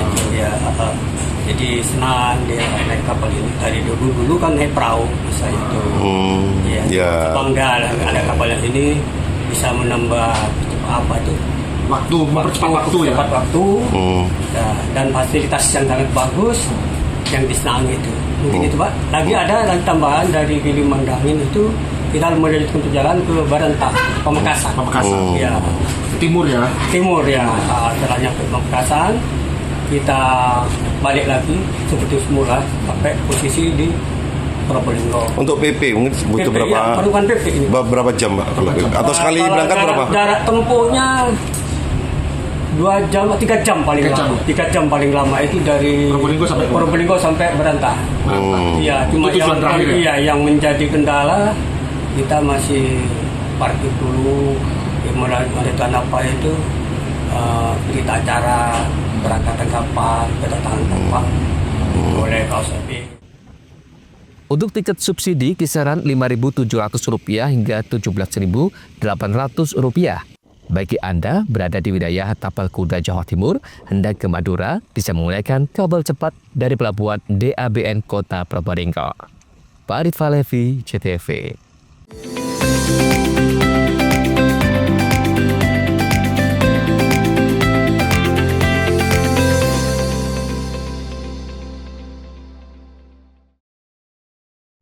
Jadi senang dia naik kapal ini. Dari dulu kan naik perahu misalnya itu. Bangga ada kapal yang ini bisa menambah apa itu mempercepat waktu dan fasilitas yang sangat bagus yang disenangi itu. Mungkin itu Pak. Lagi ada tambahan dari Gili Mandangin itu kita melanjutkan perjalanan ke Barantah, Pamekasan. Ya. Timur ya. Setelahnya ke Pamekasan kita balik lagi seperti semula sampai posisi di Probolinggo. Untuk PP mungkin butuh berapa? Bukan PP ini. Berapa jam Pak? Atau sekali berangkat berapa? Jarak tempuhnya 2 jam, 3 jam paling lama. 3 jam paling lama itu dari Probolinggo sampai Barantah. Iya, cuma yang menjadi kendala kita masih parkir dulu, melanjutkan apa itu berita acara berangkatan kapal, kedatangan kapal oleh KOSP. Untuk tiket subsidi kisaran Rp5.700 hingga Rp17.800. Bagi Anda berada di wilayah Tapal Kuda, Jawa Timur, hendak ke Madura, bisa menggunakan kabel cepat dari pelabuhan DABN Kota Probolinggo. Pak Arif Falevi, CTV.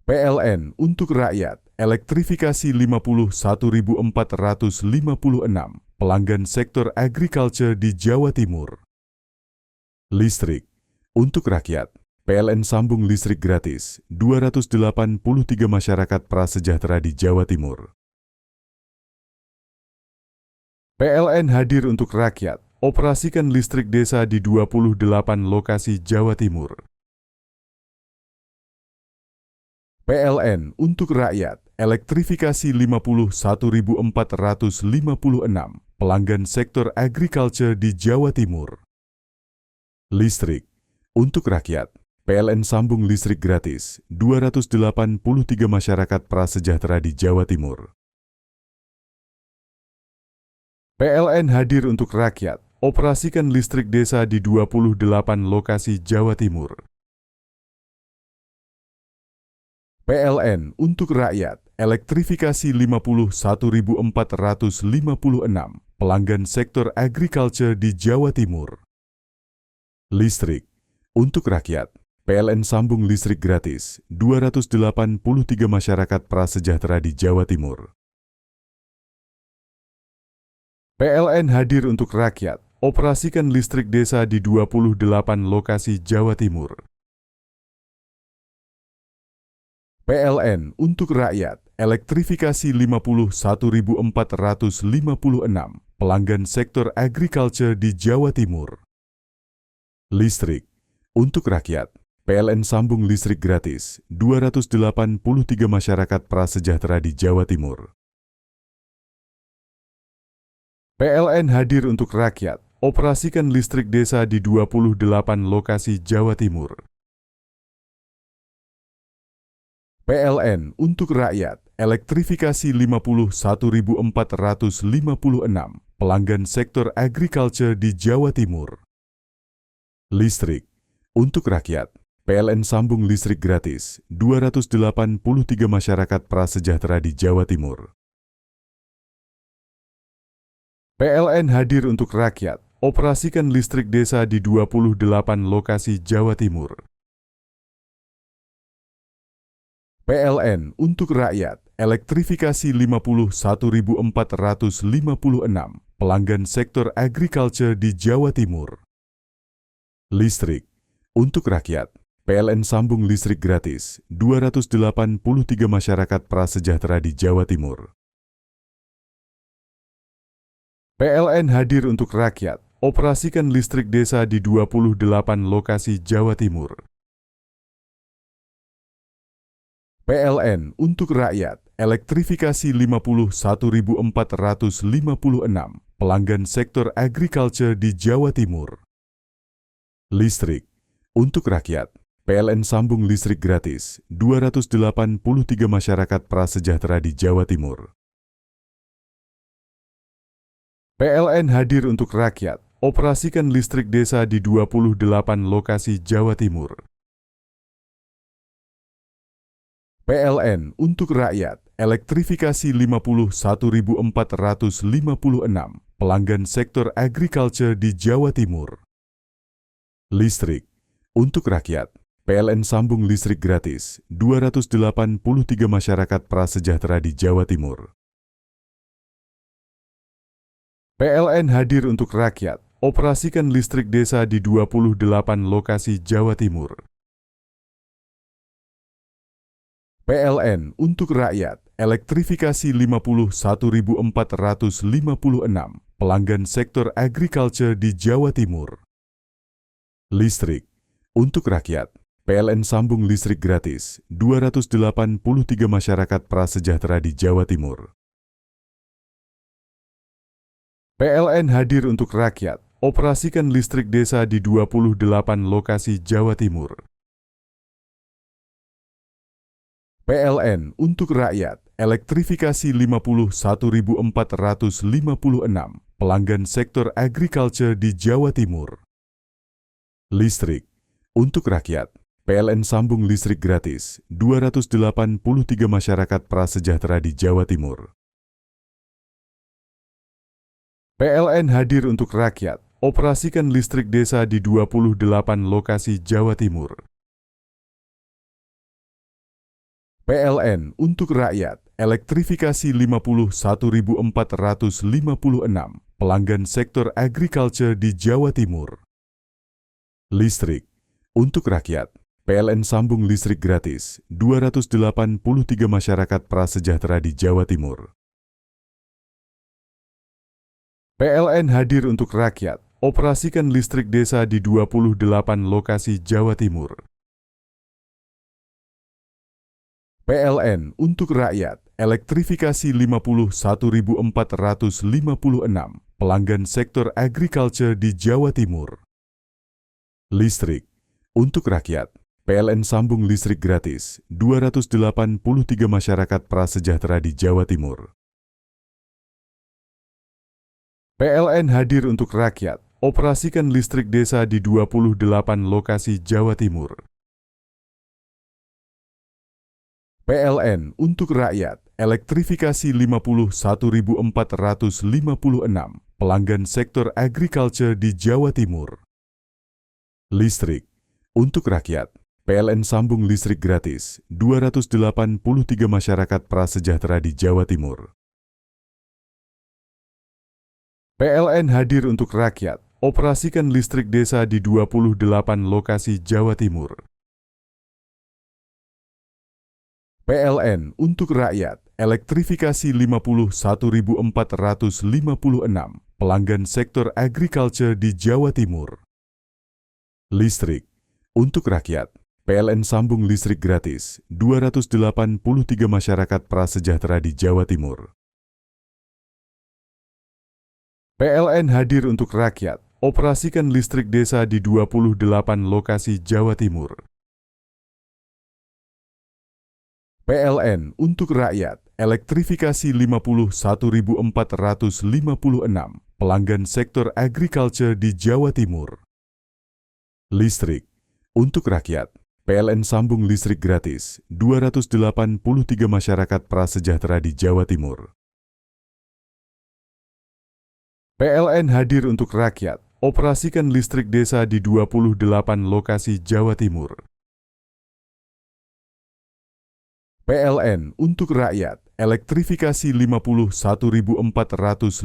PLN untuk rakyat, elektrifikasi 51.456 pelanggan sektor agriculture di Jawa Timur. Listrik untuk rakyat, PLN sambung listrik gratis 283 masyarakat prasejahtera di Jawa Timur. PLN hadir untuk rakyat, operasikan listrik desa di 28 lokasi Jawa Timur. PLN untuk rakyat, elektrifikasi 51.456 pelanggan sektor agriculture di Jawa Timur. Listrik untuk rakyat, PLN sambung listrik gratis 283 masyarakat prasejahtera di Jawa Timur. PLN hadir untuk rakyat, operasikan listrik desa di 28 lokasi Jawa Timur. PLN untuk rakyat, elektrifikasi 51.456 pelanggan sektor agriculture di Jawa Timur. Listrik untuk rakyat, PLN sambung listrik gratis 283 masyarakat prasejahtera di Jawa Timur. PLN hadir untuk rakyat, operasikan listrik desa di 28 lokasi Jawa Timur. PLN untuk rakyat, elektrifikasi 51.456 pelanggan sektor agriculture di Jawa Timur. Listrik untuk rakyat, PLN sambung listrik gratis 283 masyarakat prasejahtera di Jawa Timur. PLN hadir untuk rakyat, operasikan listrik desa di 28 lokasi Jawa Timur. PLN untuk rakyat, elektrifikasi 51.456 pelanggan sektor agriculture di Jawa Timur. Listrik untuk rakyat, PLN sambung listrik gratis 283 masyarakat prasejahtera di Jawa Timur. PLN hadir untuk rakyat, operasikan listrik desa di 28 lokasi Jawa Timur. PLN untuk rakyat, elektrifikasi 51.456 pelanggan sektor agriculture di Jawa Timur. Listrik untuk rakyat, PLN sambung listrik gratis 283 masyarakat prasejahtera di Jawa Timur. PLN hadir untuk rakyat, operasikan listrik desa di 28 lokasi Jawa Timur. PLN untuk rakyat, elektrifikasi 51.456 pelanggan sektor agriculture di Jawa Timur. Listrik Untuk rakyat, PLN sambung listrik gratis 283 masyarakat prasejahtera di Jawa Timur. PLN hadir untuk rakyat, operasikan listrik desa di 28 lokasi Jawa Timur. PLN untuk rakyat, elektrifikasi 51.456 pelanggan sektor agriculture di Jawa Timur. Listrik untuk rakyat, PLN sambung listrik gratis 283 masyarakat prasejahtera di Jawa Timur. PLN hadir untuk rakyat, operasikan listrik desa di 28 lokasi Jawa Timur. PLN untuk rakyat, elektrifikasi 51.456 pelanggan sektor agriculture di Jawa Timur. Listrik untuk rakyat, PLN sambung listrik gratis 283 masyarakat prasejahtera di Jawa Timur. PLN hadir untuk rakyat, operasikan listrik desa di 28 lokasi Jawa Timur. PLN untuk rakyat, elektrifikasi 51.456 pelanggan sektor agriculture di Jawa Timur. Listrik untuk rakyat, PLN sambung listrik gratis 283 masyarakat prasejahtera di Jawa Timur. PLN hadir untuk rakyat, operasikan listrik desa di 28 lokasi Jawa Timur. PLN untuk rakyat, elektrifikasi 51.456 pelanggan sektor agriculture di Jawa Timur. Listrik untuk rakyat, PLN sambung listrik gratis 283 masyarakat prasejahtera di Jawa Timur. PLN hadir untuk rakyat, operasikan listrik desa di 28 lokasi Jawa Timur. PLN untuk rakyat, elektrifikasi 51.456 pelanggan sektor agriculture di Jawa Timur. Listrik untuk rakyat, PLN sambung listrik gratis 283 masyarakat prasejahtera di Jawa Timur. PLN hadir untuk rakyat, operasikan listrik desa di 28 lokasi Jawa Timur. PLN untuk rakyat, elektrifikasi 51.456 pelanggan sektor agriculture di Jawa Timur. Listrik untuk rakyat, PLN sambung listrik gratis 283 masyarakat prasejahtera di Jawa Timur. PLN hadir untuk rakyat, operasikan listrik desa di 28 lokasi Jawa Timur. PLN untuk rakyat, elektrifikasi 51.456 pelanggan sektor agriculture di Jawa Timur. Listrik untuk rakyat, PLN sambung listrik gratis 283 masyarakat prasejahtera di Jawa Timur. PLN hadir untuk rakyat, operasikan listrik desa di 28 lokasi Jawa Timur. PLN untuk rakyat, elektrifikasi 51.456 pelanggan sektor agriculture di Jawa Timur. Listrik untuk rakyat, PLN sambung listrik gratis 283 masyarakat prasejahtera di Jawa Timur. PLN hadir untuk rakyat, operasikan listrik desa di 28 lokasi Jawa Timur. PLN untuk rakyat, elektrifikasi 51.456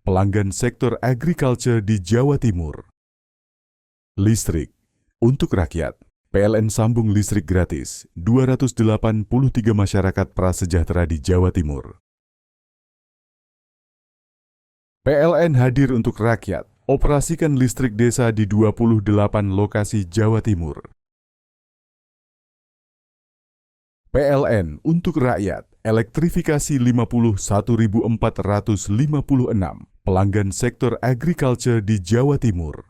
pelanggan sektor agriculture di Jawa Timur. Listrik untuk rakyat, PLN sambung listrik gratis 283 masyarakat prasejahtera di Jawa Timur. PLN hadir untuk rakyat, operasikan listrik desa di 28 lokasi Jawa Timur. PLN untuk rakyat, elektrifikasi 51.456 pelanggan sektor agriculture di Jawa Timur.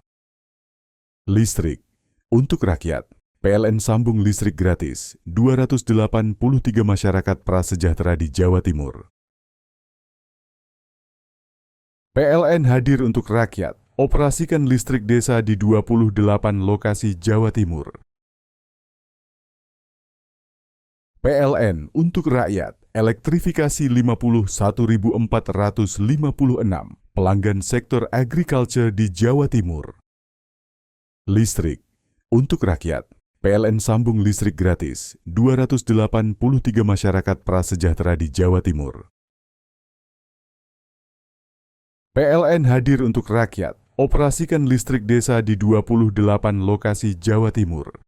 Listrik Untuk rakyat, PLN sambung listrik gratis 283 masyarakat prasejahtera di Jawa Timur. PLN hadir untuk rakyat, operasikan listrik desa di 28 lokasi Jawa Timur. PLN untuk rakyat, elektrifikasi 51.456 pelanggan sektor agriculture di Jawa Timur. Listrik untuk rakyat, PLN sambung listrik gratis 283 masyarakat prasejahtera di Jawa Timur. PLN hadir untuk rakyat, operasikan listrik desa di 28 lokasi Jawa Timur.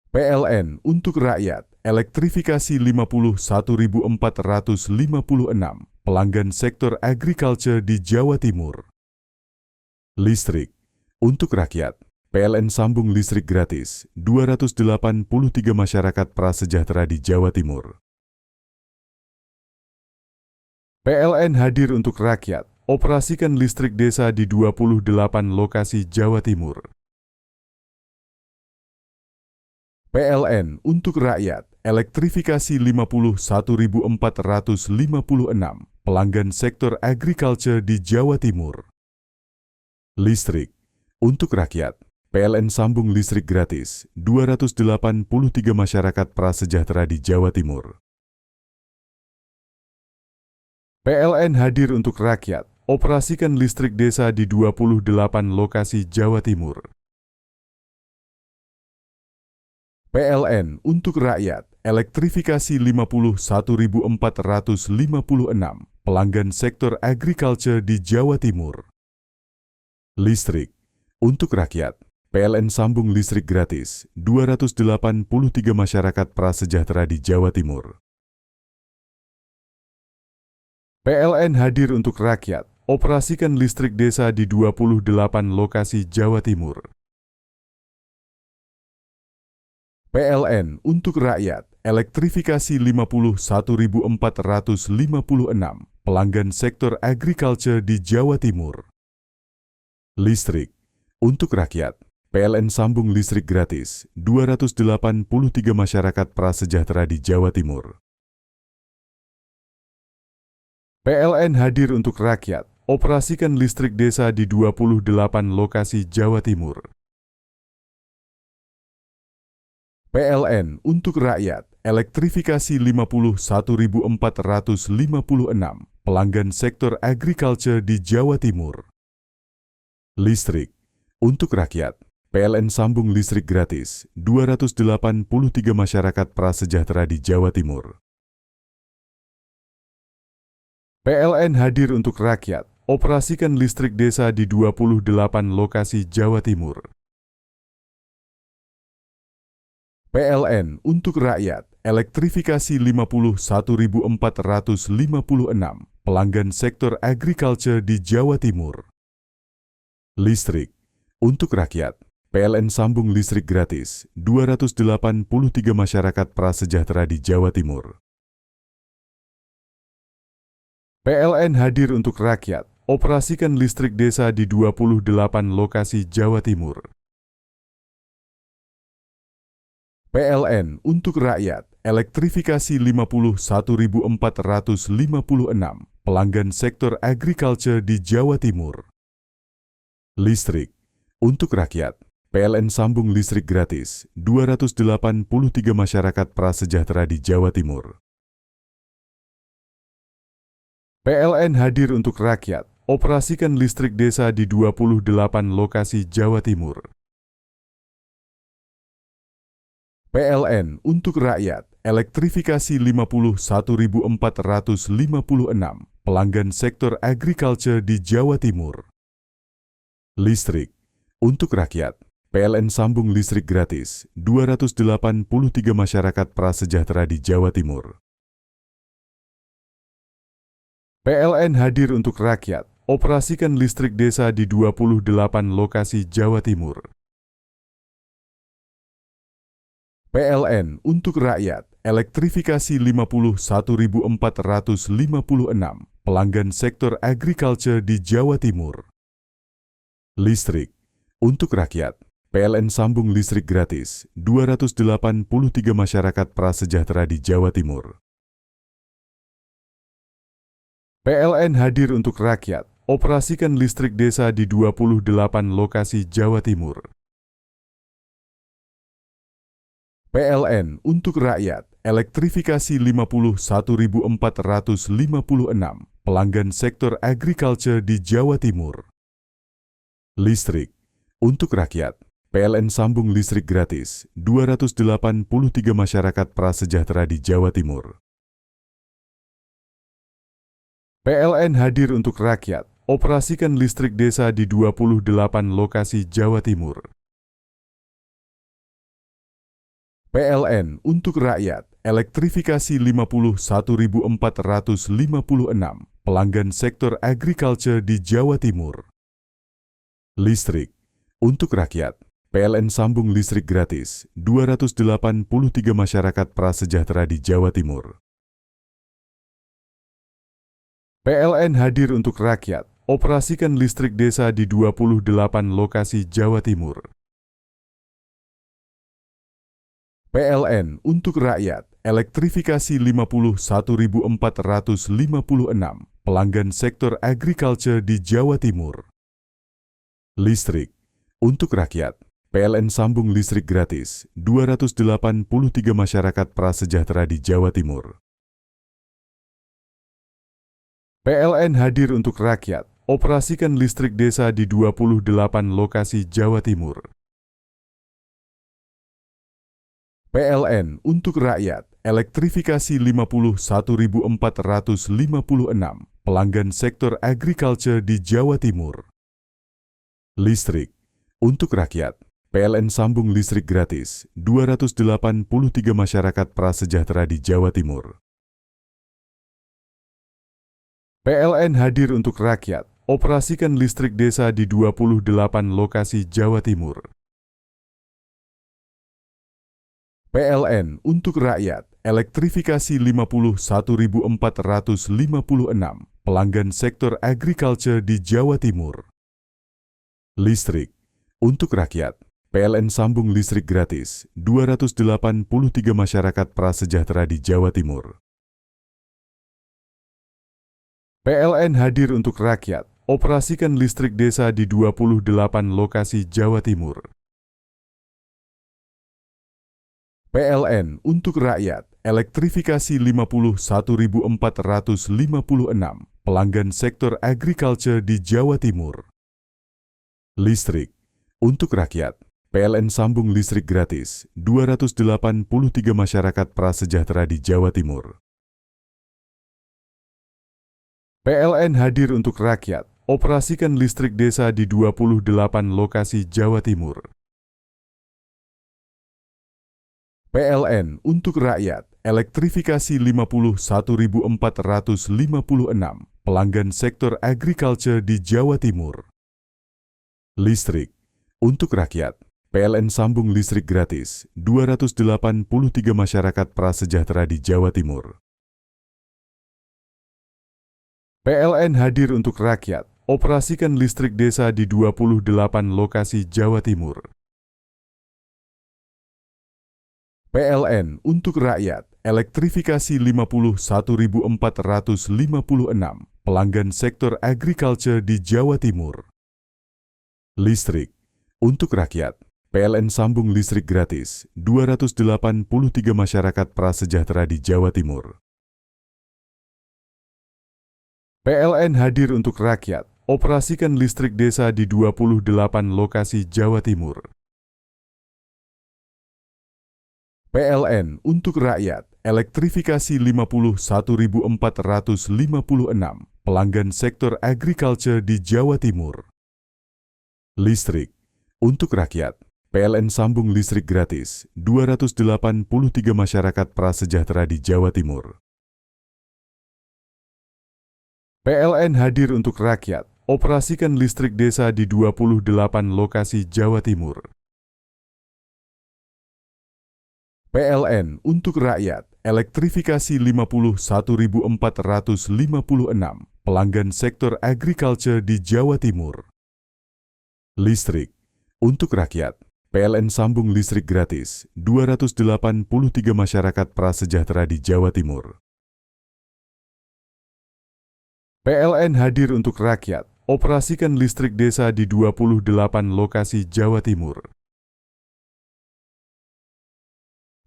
PLN untuk rakyat, elektrifikasi 51.456 pelanggan sektor agriculture di Jawa Timur. Listrik untuk rakyat, PLN sambung listrik gratis 283 masyarakat prasejahtera di Jawa Timur. PLN hadir untuk rakyat, operasikan listrik desa di 28 lokasi Jawa Timur. PLN untuk rakyat, elektrifikasi 51.456 pelanggan sektor agriculture di Jawa Timur. Listrik untuk rakyat, PLN sambung listrik gratis 283 masyarakat prasejahtera di Jawa Timur. PLN hadir untuk rakyat, operasikan listrik desa di 28 lokasi Jawa Timur. PLN untuk rakyat, elektrifikasi 51.456 pelanggan sektor agriculture di Jawa Timur. Listrik untuk rakyat, PLN sambung listrik gratis 283 masyarakat prasejahtera di Jawa Timur. PLN hadir untuk rakyat, operasikan listrik desa di 28 lokasi Jawa Timur. PLN untuk rakyat, elektrifikasi 51.456 pelanggan sektor agriculture di Jawa Timur. Listrik untuk rakyat, PLN sambung listrik gratis 283 masyarakat prasejahtera di Jawa Timur. PLN hadir untuk rakyat, operasikan listrik desa di 28 lokasi Jawa Timur. PLN untuk rakyat, elektrifikasi 51.456 pelanggan sektor agriculture di Jawa Timur. Listrik untuk rakyat, PLN sambung listrik gratis 283 masyarakat prasejahtera di Jawa Timur. PLN hadir untuk rakyat, operasikan listrik desa di 28 lokasi Jawa Timur. PLN untuk rakyat, elektrifikasi 51.456 pelanggan sektor agriculture di Jawa Timur. Listrik untuk rakyat, PLN sambung listrik gratis 283 masyarakat prasejahtera di Jawa Timur. PLN hadir untuk rakyat, operasikan listrik desa di 28 lokasi Jawa Timur. PLN untuk rakyat, elektrifikasi 51.456 pelanggan sektor agriculture di Jawa Timur. Listrik untuk rakyat, PLN sambung listrik gratis 283 masyarakat prasejahtera di Jawa Timur. PLN hadir untuk rakyat, operasikan listrik desa di 28 lokasi Jawa Timur. PLN untuk rakyat, elektrifikasi 51.456 pelanggan sektor agriculture di Jawa Timur. Listrik untuk rakyat, PLN sambung listrik gratis 283 masyarakat prasejahtera di Jawa Timur. PLN hadir untuk rakyat, operasikan listrik desa di 28 lokasi Jawa Timur. PLN untuk rakyat, elektrifikasi 51.456 pelanggan sektor agriculture di Jawa Timur. Listrik Untuk rakyat, PLN sambung listrik gratis 283 masyarakat prasejahtera di Jawa Timur. PLN hadir untuk rakyat, operasikan listrik desa di 28 lokasi Jawa Timur. PLN untuk rakyat, elektrifikasi 51.456 pelanggan sektor agriculture di Jawa Timur. Listrik untuk rakyat, PLN sambung listrik gratis 283 masyarakat prasejahtera di Jawa Timur. PLN hadir untuk rakyat, operasikan listrik desa di 28 lokasi Jawa Timur. PLN untuk rakyat, elektrifikasi 51.456 pelanggan sektor agriculture di Jawa Timur. Listrik untuk rakyat, PLN sambung listrik gratis 283 masyarakat prasejahtera di Jawa Timur. PLN hadir untuk rakyat, operasikan listrik desa di 28 lokasi Jawa Timur. PLN untuk rakyat, elektrifikasi 51.456 pelanggan sektor agriculture di Jawa Timur. Listrik untuk rakyat, PLN sambung listrik gratis 283 masyarakat prasejahtera di Jawa Timur. PLN hadir untuk rakyat, operasikan listrik desa di 28 lokasi Jawa Timur. PLN untuk rakyat, elektrifikasi 51.456 pelanggan sektor agriculture di Jawa Timur. Listrik untuk rakyat, PLN sambung listrik gratis 283 masyarakat prasejahtera di Jawa Timur. PLN hadir untuk rakyat, operasikan listrik desa di 28 lokasi Jawa Timur. PLN untuk rakyat, elektrifikasi 51.456 pelanggan sektor agriculture di Jawa Timur. Listrik untuk rakyat, PLN sambung listrik gratis 283 masyarakat prasejahtera di Jawa Timur. PLN hadir untuk rakyat, operasikan listrik desa di 28 lokasi Jawa Timur. PLN untuk rakyat, elektrifikasi 51.456 pelanggan sektor agriculture di Jawa Timur. Listrik untuk rakyat, PLN sambung listrik gratis 283 masyarakat prasejahtera di Jawa Timur. PLN hadir untuk rakyat, operasikan listrik desa di 28 lokasi Jawa Timur. PLN untuk rakyat, elektrifikasi 51.456 pelanggan sektor agriculture di Jawa Timur. Listrik untuk rakyat, PLN sambung listrik gratis 283 masyarakat prasejahtera di Jawa Timur. PLN hadir untuk rakyat, operasikan listrik desa di 28 lokasi Jawa Timur. PLN untuk rakyat, elektrifikasi 51.456 pelanggan sektor agriculture di Jawa Timur. Listrik untuk rakyat, PLN sambung listrik gratis 283 masyarakat prasejahtera di Jawa Timur. PLN hadir untuk rakyat, operasikan listrik desa di 28 lokasi Jawa Timur. PLN untuk rakyat, elektrifikasi 51.456 pelanggan sektor agriculture di Jawa Timur. Listrik untuk rakyat, PLN sambung listrik gratis 283 masyarakat prasejahtera di Jawa Timur. PLN hadir untuk rakyat, operasikan listrik desa di 28 lokasi Jawa Timur. PLN untuk rakyat, elektrifikasi 51.456 pelanggan sektor agriculture di Jawa Timur. Listrik Untuk rakyat, PLN sambung listrik gratis 283 masyarakat prasejahtera di Jawa Timur. PLN hadir untuk rakyat, operasikan listrik desa di 28 lokasi Jawa Timur.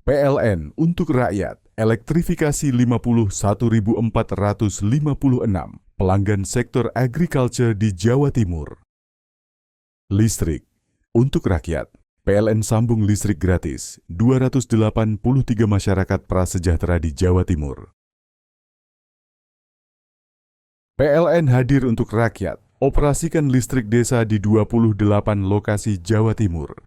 PLN untuk rakyat, elektrifikasi 51.456 pelanggan sektor agriculture di Jawa Timur. Listrik untuk rakyat, PLN sambung listrik gratis 283 masyarakat prasejahtera di Jawa Timur. PLN hadir untuk rakyat, operasikan listrik desa di 28 lokasi Jawa Timur.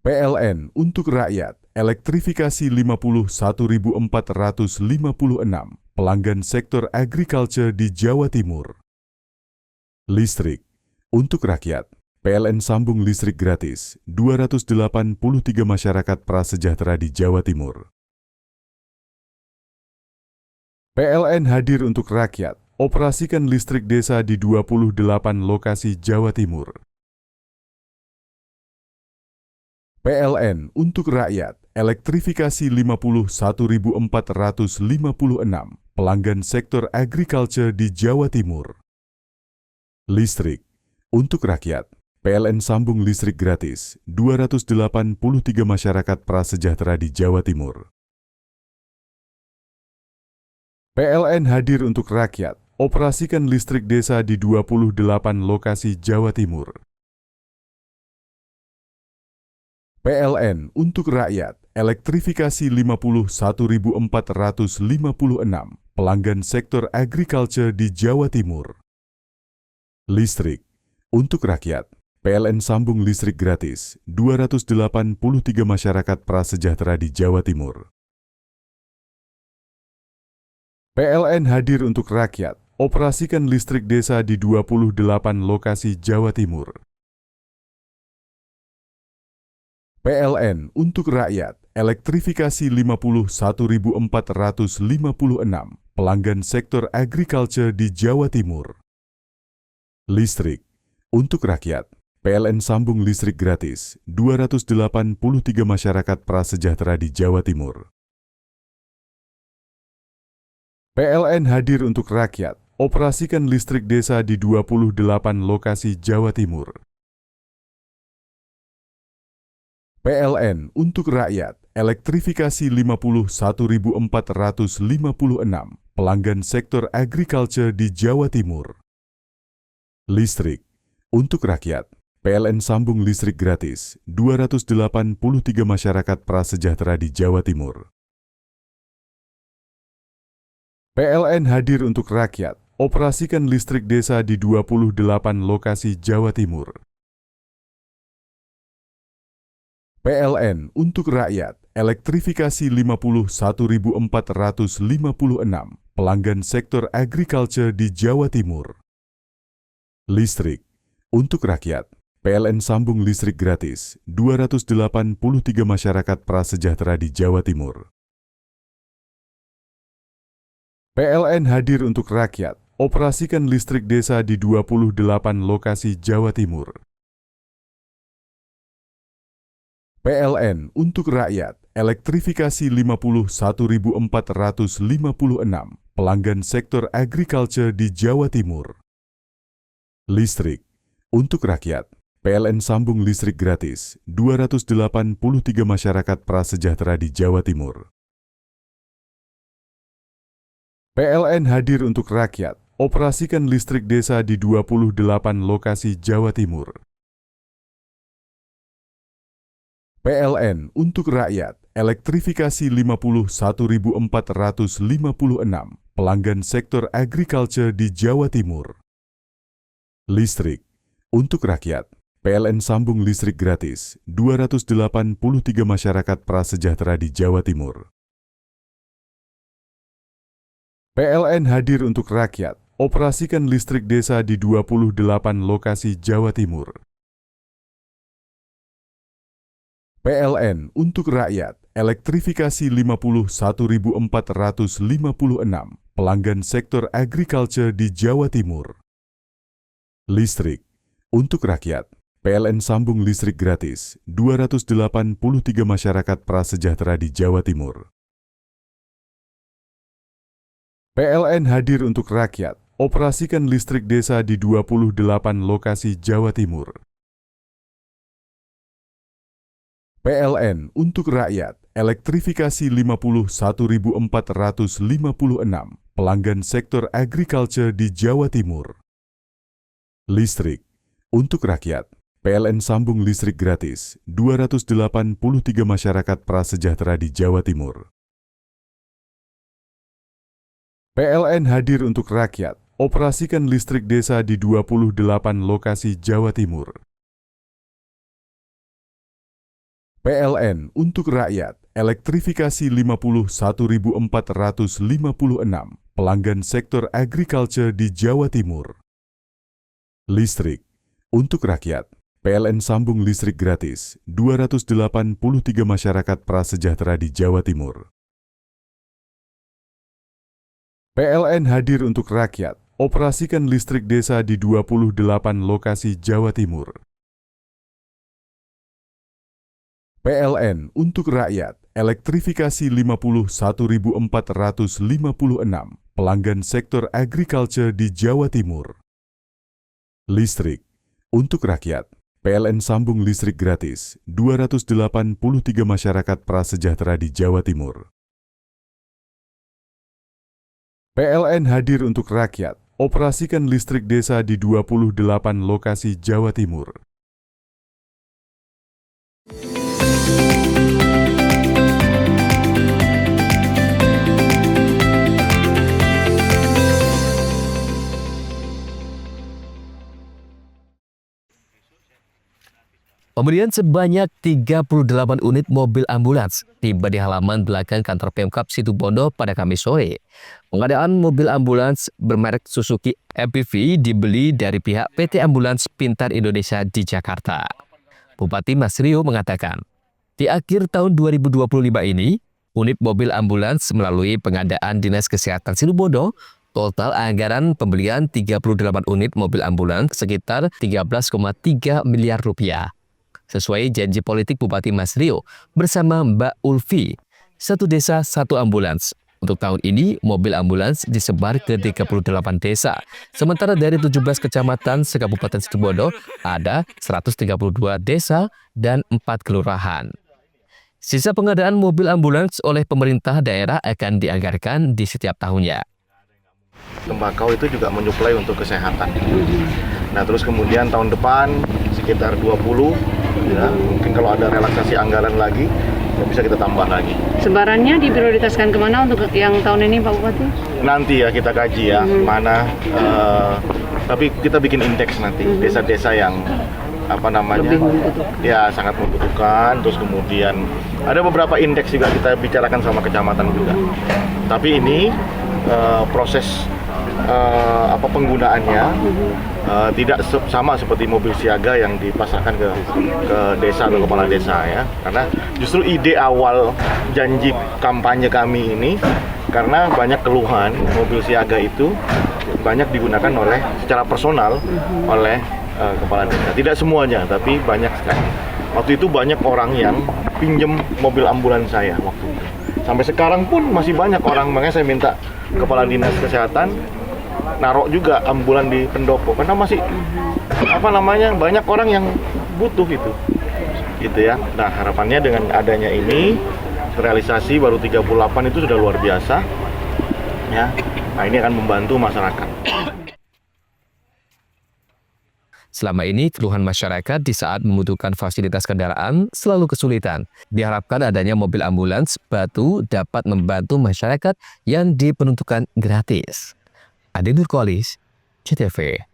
PLN untuk rakyat, elektrifikasi 51.456 pelanggan sektor agriculture di Jawa Timur. Listrik untuk rakyat, PLN sambung listrik gratis 283 masyarakat prasejahtera di Jawa Timur. PLN hadir untuk rakyat, operasikan listrik desa di 28 lokasi Jawa Timur. PLN untuk rakyat, elektrifikasi 51.456 pelanggan sektor agriculture di Jawa Timur. Listrik untuk rakyat, PLN sambung listrik gratis 283 masyarakat prasejahtera di Jawa Timur. PLN hadir untuk rakyat, operasikan listrik desa di 28 lokasi Jawa Timur. PLN untuk rakyat, elektrifikasi 51.456 pelanggan sektor agriculture di Jawa Timur. Listrik untuk rakyat, PLN sambung listrik gratis 283 masyarakat prasejahtera di Jawa Timur. PLN hadir untuk rakyat, operasikan listrik desa di 28 lokasi Jawa Timur. PLN untuk rakyat, elektrifikasi 51.456 pelanggan sektor agriculture di Jawa Timur. Listrik untuk rakyat, PLN sambung listrik gratis 283 masyarakat prasejahtera di Jawa Timur. PLN hadir untuk rakyat, operasikan listrik desa di 28 lokasi Jawa Timur. PLN untuk rakyat, elektrifikasi 51.456 pelanggan sektor agriculture di Jawa Timur. Listrik untuk rakyat, PLN sambung listrik gratis 283 masyarakat prasejahtera di Jawa Timur. PLN hadir untuk rakyat, operasikan listrik desa di 28 lokasi Jawa Timur. PLN untuk rakyat, elektrifikasi 51.456 pelanggan sektor agriculture di Jawa Timur. Listrik untuk rakyat, PLN sambung listrik gratis 283 masyarakat prasejahtera di Jawa Timur. PLN hadir untuk rakyat, operasikan listrik desa di 28 lokasi Jawa Timur. PLN untuk rakyat, elektrifikasi 51.456 pelanggan sektor agriculture di Jawa Timur. Listrik untuk rakyat, PLN sambung listrik gratis 283 masyarakat prasejahtera di Jawa Timur. PLN hadir untuk rakyat, operasikan listrik desa di 28 lokasi Jawa Timur. PLN untuk rakyat, elektrifikasi 51.456 pelanggan sektor agriculture di Jawa Timur. Listrik untuk rakyat, PLN sambung listrik gratis 283 masyarakat prasejahtera di Jawa Timur. PLN hadir untuk rakyat, operasikan listrik desa di 28 lokasi Jawa Timur. PLN untuk rakyat, elektrifikasi 51.456 pelanggan sektor agriculture di Jawa Timur. Listrik untuk rakyat. PLN sambung listrik gratis 283 masyarakat prasejahtera di Jawa Timur. PLN hadir untuk rakyat. Operasikan listrik desa di 28 lokasi Jawa Timur. PLN untuk rakyat. Elektrifikasi 51.456 pelanggan sektor agriculture di Jawa Timur. Listrik untuk rakyat. PLN sambung listrik gratis 283 masyarakat prasejahtera di Jawa Timur. PLN hadir untuk rakyat. Operasikan listrik desa di 28 lokasi Jawa Timur. PLN untuk rakyat. Elektrifikasi 51.456 pelanggan sektor agriculture di Jawa Timur. Listrik untuk rakyat. PLN sambung listrik gratis 283 masyarakat prasejahtera di Jawa Timur. PLN hadir untuk rakyat. Operasikan listrik desa di 28 lokasi Jawa Timur. PLN untuk rakyat. Elektrifikasi 51.456 pelanggan sektor agriculture di Jawa Timur. Listrik untuk rakyat. PLN sambung listrik gratis 283 masyarakat prasejahtera di Jawa Timur. PLN hadir untuk rakyat. Operasikan listrik desa di 28 lokasi Jawa Timur. Pemberian sebanyak 38 unit mobil ambulans tiba di halaman belakang kantor Pemkab Situbondo pada Kamis sore. Pengadaan mobil ambulans bermerek Suzuki MPV dibeli dari pihak PT Ambulans Pintar Indonesia di Jakarta. Bupati Masrio mengatakan, di akhir tahun 2025 ini, unit mobil ambulans melalui pengadaan Dinas Kesehatan Situbondo, total anggaran pembelian 38 unit mobil ambulans sekitar 13,3 miliar rupiah. Sesuai janji politik Bupati Masrio bersama Mbak Ulfi, satu desa satu ambulans. Untuk tahun ini, mobil ambulans disebar ke 38 desa. Sementara dari 17 kecamatan se-Kabupaten Situbondo, ada 132 desa dan 4 kelurahan. Sisa pengadaan mobil ambulans oleh pemerintah daerah akan dianggarkan di setiap tahunnya. Tembakau itu juga menyuplai untuk kesehatan. Nah, terus kemudian tahun depan sekitar 20, ya, mungkin kalau ada relaksasi anggaran lagi, ya bisa kita tambah lagi. Sebarannya diprioritaskan kemana untuk yang tahun ini, Pak Bupati? Nanti ya kita kaji ya, mana. Tapi kita bikin indeks nanti, desa-desa yang ya sangat membutuhkan. Terus kemudian ada beberapa indeks juga kita bicarakan sama kecamatan juga. Tapi ini proses penggunaannya tidak sama seperti mobil siaga yang dipasarkan ke desa atau kepala desa ya, karena justru ide awal janji kampanye kami ini karena banyak keluhan mobil siaga itu banyak digunakan secara personal oleh kepala desa, tidak semuanya tapi banyak sekali. Waktu itu banyak orang yang pinjem mobil ambulans saya waktu itu. Sampai sekarang pun masih banyak orang, makanya saya minta kepala dinas kesehatan naruh juga ambulan di pendopo karena masih banyak orang yang butuh itu gitu ya. Nah, harapannya dengan adanya ini realisasi baru 38 itu sudah luar biasa ya. Nah, ini akan membantu masyarakat. Selama ini, keluhan masyarakat di saat membutuhkan fasilitas kendaraan selalu kesulitan. Diharapkan adanya mobil ambulans Batu dapat membantu masyarakat yang diperuntukkan gratis. Adi Nurkolis, CTV.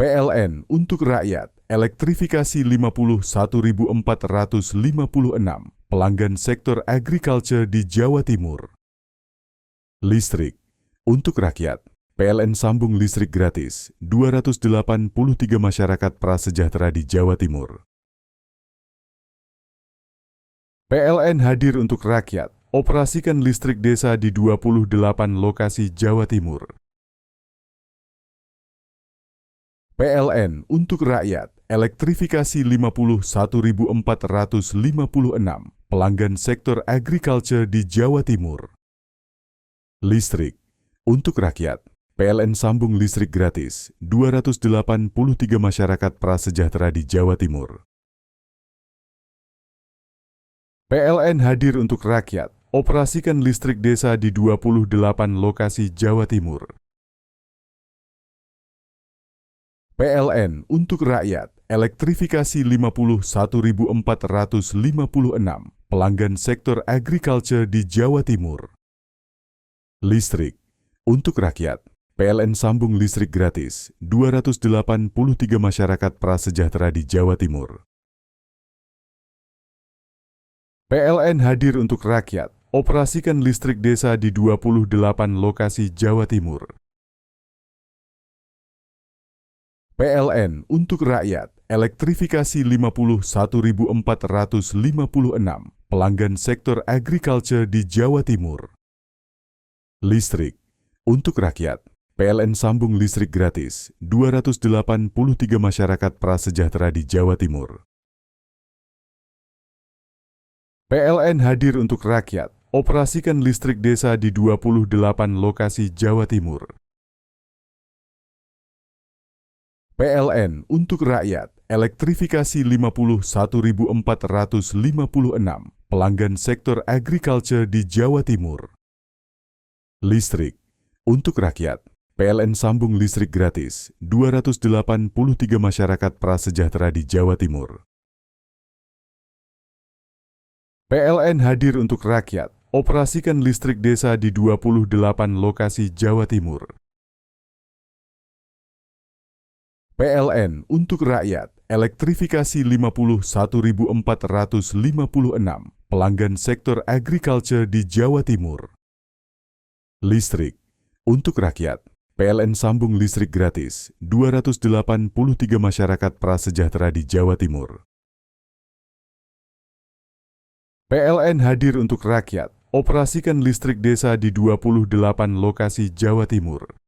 PLN untuk rakyat, elektrifikasi 51.456 pelanggan sektor agriculture di Jawa Timur. Listrik untuk rakyat, PLN sambung listrik gratis 283 masyarakat prasejahtera di Jawa Timur. PLN hadir untuk rakyat, operasikan listrik desa di 28 lokasi Jawa Timur. PLN untuk rakyat, elektrifikasi 51.456 pelanggan sektor agriculture di Jawa Timur. Listrik untuk rakyat, PLN sambung listrik gratis 283 masyarakat prasejahtera di Jawa Timur. PLN hadir untuk rakyat, operasikan listrik desa di 28 lokasi Jawa Timur. PLN untuk rakyat, elektrifikasi 51.456 pelanggan sektor agriculture di Jawa Timur. Listrik untuk rakyat, PLN sambung listrik gratis 283 masyarakat prasejahtera di Jawa Timur. PLN hadir untuk rakyat, operasikan listrik desa di 28 lokasi Jawa Timur. PLN untuk rakyat, elektrifikasi 51.456 pelanggan sektor agriculture di Jawa Timur. Listrik untuk rakyat, PLN sambung listrik gratis 283 masyarakat prasejahtera di Jawa Timur. PLN hadir untuk rakyat, operasikan listrik desa di 28 lokasi Jawa Timur. PLN untuk rakyat, elektrifikasi 51.456 pelanggan sektor agriculture di Jawa Timur. Listrik untuk rakyat, PLN sambung listrik gratis 283 masyarakat prasejahtera di Jawa Timur. PLN hadir untuk rakyat, operasikan listrik desa di 28 lokasi Jawa Timur. PLN untuk rakyat, elektrifikasi 51.456 pelanggan sektor agriculture di Jawa Timur. Listrik untuk rakyat, PLN sambung listrik gratis 283 masyarakat prasejahtera di Jawa Timur. PLN hadir untuk rakyat, operasikan listrik desa di 28 lokasi Jawa Timur.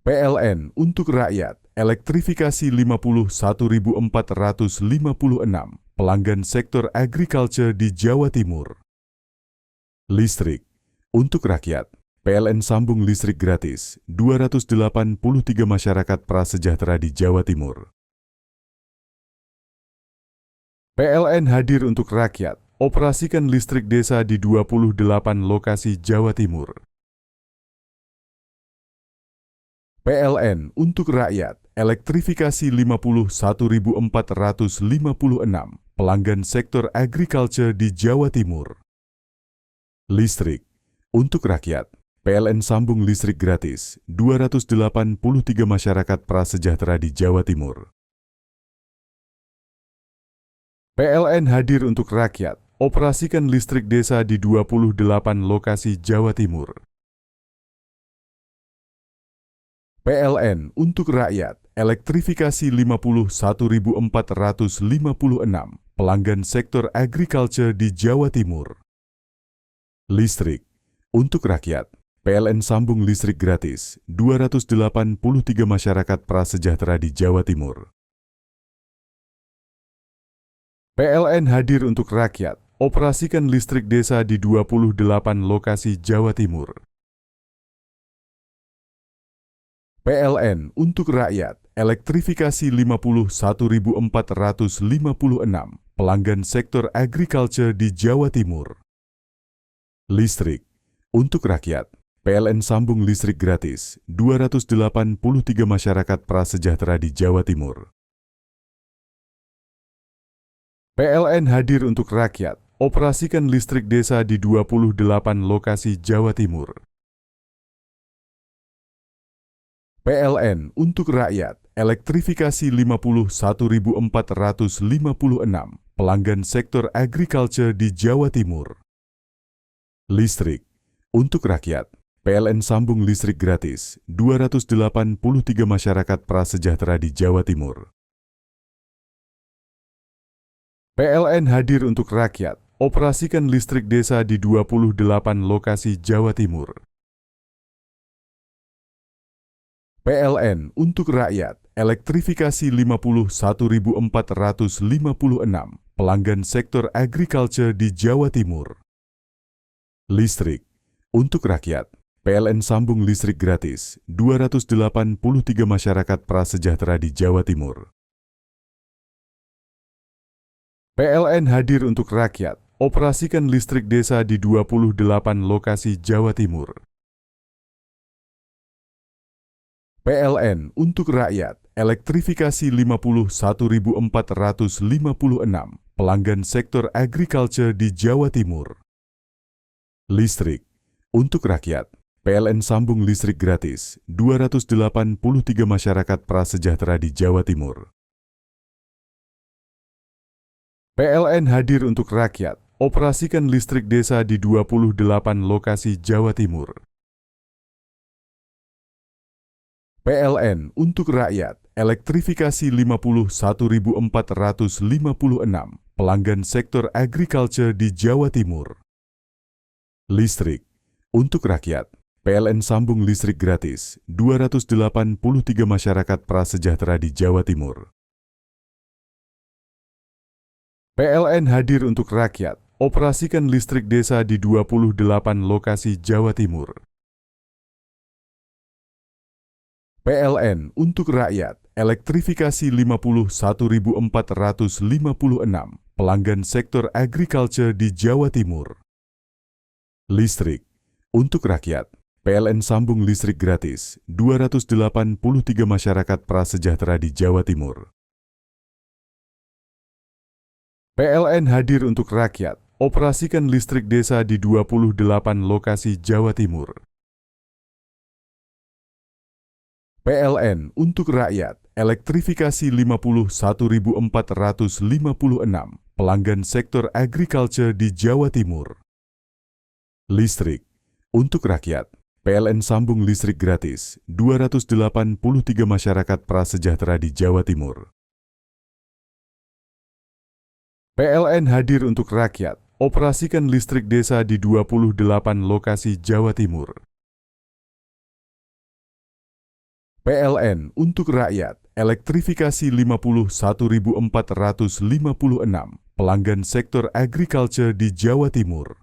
PLN untuk rakyat, elektrifikasi 51.456 pelanggan sektor agriculture di Jawa Timur. Listrik untuk rakyat, PLN sambung listrik gratis 283 masyarakat prasejahtera di Jawa Timur. PLN hadir untuk rakyat, operasikan listrik desa di 28 lokasi Jawa Timur. PLN untuk rakyat, elektrifikasi 51.456 pelanggan sektor agriculture di Jawa Timur. Listrik untuk rakyat, PLN sambung listrik gratis 283 masyarakat prasejahtera di Jawa Timur. PLN hadir untuk rakyat, operasikan listrik desa di 28 lokasi Jawa Timur. PLN untuk rakyat, elektrifikasi 51.456 pelanggan sektor agriculture di Jawa Timur. Listrik untuk rakyat, PLN sambung listrik gratis 283 masyarakat prasejahtera di Jawa Timur. PLN hadir untuk rakyat, operasikan listrik desa di 28 lokasi Jawa Timur. PLN untuk rakyat, elektrifikasi 51.456 pelanggan sektor agriculture di Jawa Timur. Listrik untuk rakyat, PLN sambung listrik gratis 283 masyarakat prasejahtera di Jawa Timur. PLN hadir untuk rakyat, operasikan listrik desa di 28 lokasi Jawa Timur. PLN untuk rakyat, elektrifikasi 51.456 pelanggan sektor agriculture di Jawa Timur. Listrik untuk rakyat, PLN sambung listrik gratis 283 masyarakat prasejahtera di Jawa Timur. PLN hadir untuk rakyat, operasikan listrik desa di 28 lokasi Jawa Timur. PLN untuk rakyat, elektrifikasi 51.456 pelanggan sektor agriculture di Jawa Timur. Listrik untuk rakyat, PLN sambung listrik gratis 283 masyarakat prasejahtera di Jawa Timur. PLN hadir untuk rakyat, operasikan listrik desa di 28 lokasi Jawa Timur. PLN untuk rakyat, elektrifikasi 51.456 pelanggan sektor agriculture di Jawa Timur. Listrik untuk rakyat, PLN sambung listrik gratis 283 masyarakat prasejahtera di Jawa Timur. PLN hadir untuk rakyat, operasikan listrik desa di 28 lokasi Jawa Timur. PLN untuk rakyat, elektrifikasi 51.456 pelanggan sektor agriculture di Jawa Timur. Listrik untuk rakyat, PLN sambung listrik gratis 283 masyarakat prasejahtera di Jawa Timur. PLN hadir untuk rakyat, operasikan listrik desa di 28 lokasi Jawa Timur. PLN untuk rakyat, elektrifikasi 51.456 pelanggan sektor agriculture di Jawa Timur. Listrik untuk rakyat, PLN sambung listrik gratis 283 masyarakat prasejahtera di Jawa Timur. PLN hadir untuk rakyat, operasikan listrik desa di 28 lokasi Jawa Timur. PLN untuk rakyat, elektrifikasi 51.456 pelanggan sektor agriculture di Jawa Timur. Listrik untuk rakyat, PLN sambung listrik gratis 283 masyarakat prasejahtera di Jawa Timur. PLN hadir untuk rakyat, operasikan listrik desa di 28 lokasi Jawa Timur. PLN untuk rakyat, elektrifikasi 51.456 pelanggan sektor agriculture di Jawa Timur.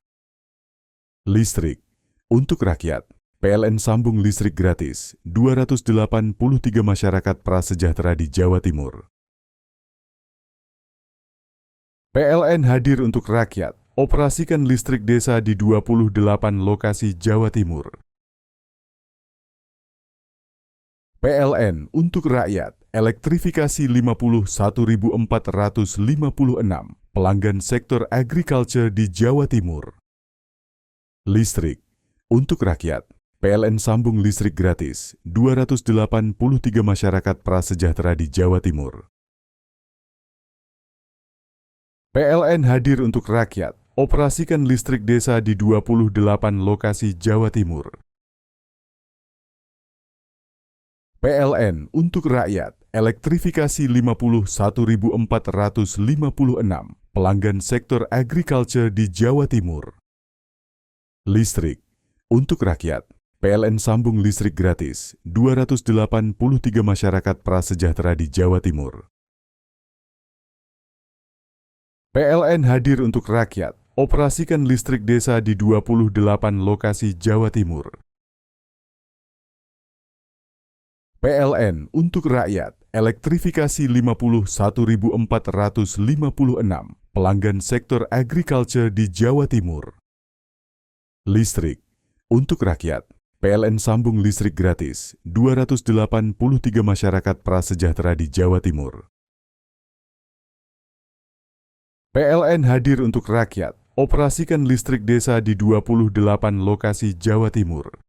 Listrik untuk rakyat, PLN sambung listrik gratis 283 masyarakat prasejahtera di Jawa Timur. PLN hadir untuk rakyat, operasikan listrik desa di 28 lokasi Jawa Timur. PLN untuk rakyat, elektrifikasi 51.456 pelanggan sektor agriculture di Jawa Timur. Listrik untuk rakyat, PLN sambung listrik gratis 283 masyarakat prasejahtera di Jawa Timur. PLN hadir untuk rakyat, operasikan listrik desa di 28 lokasi Jawa Timur. PLN untuk rakyat, elektrifikasi 51.456 pelanggan sektor agriculture di Jawa Timur. Listrik untuk rakyat, PLN sambung listrik gratis 283 masyarakat prasejahtera di Jawa Timur. PLN hadir untuk rakyat, operasikan listrik desa di 28 lokasi Jawa Timur. PLN untuk rakyat, elektrifikasi 51.456 pelanggan sektor agriculture di Jawa Timur. Listrik untuk rakyat, PLN sambung listrik gratis 283 masyarakat prasejahtera di Jawa Timur. PLN hadir untuk rakyat, operasikan listrik desa di 28 lokasi Jawa Timur.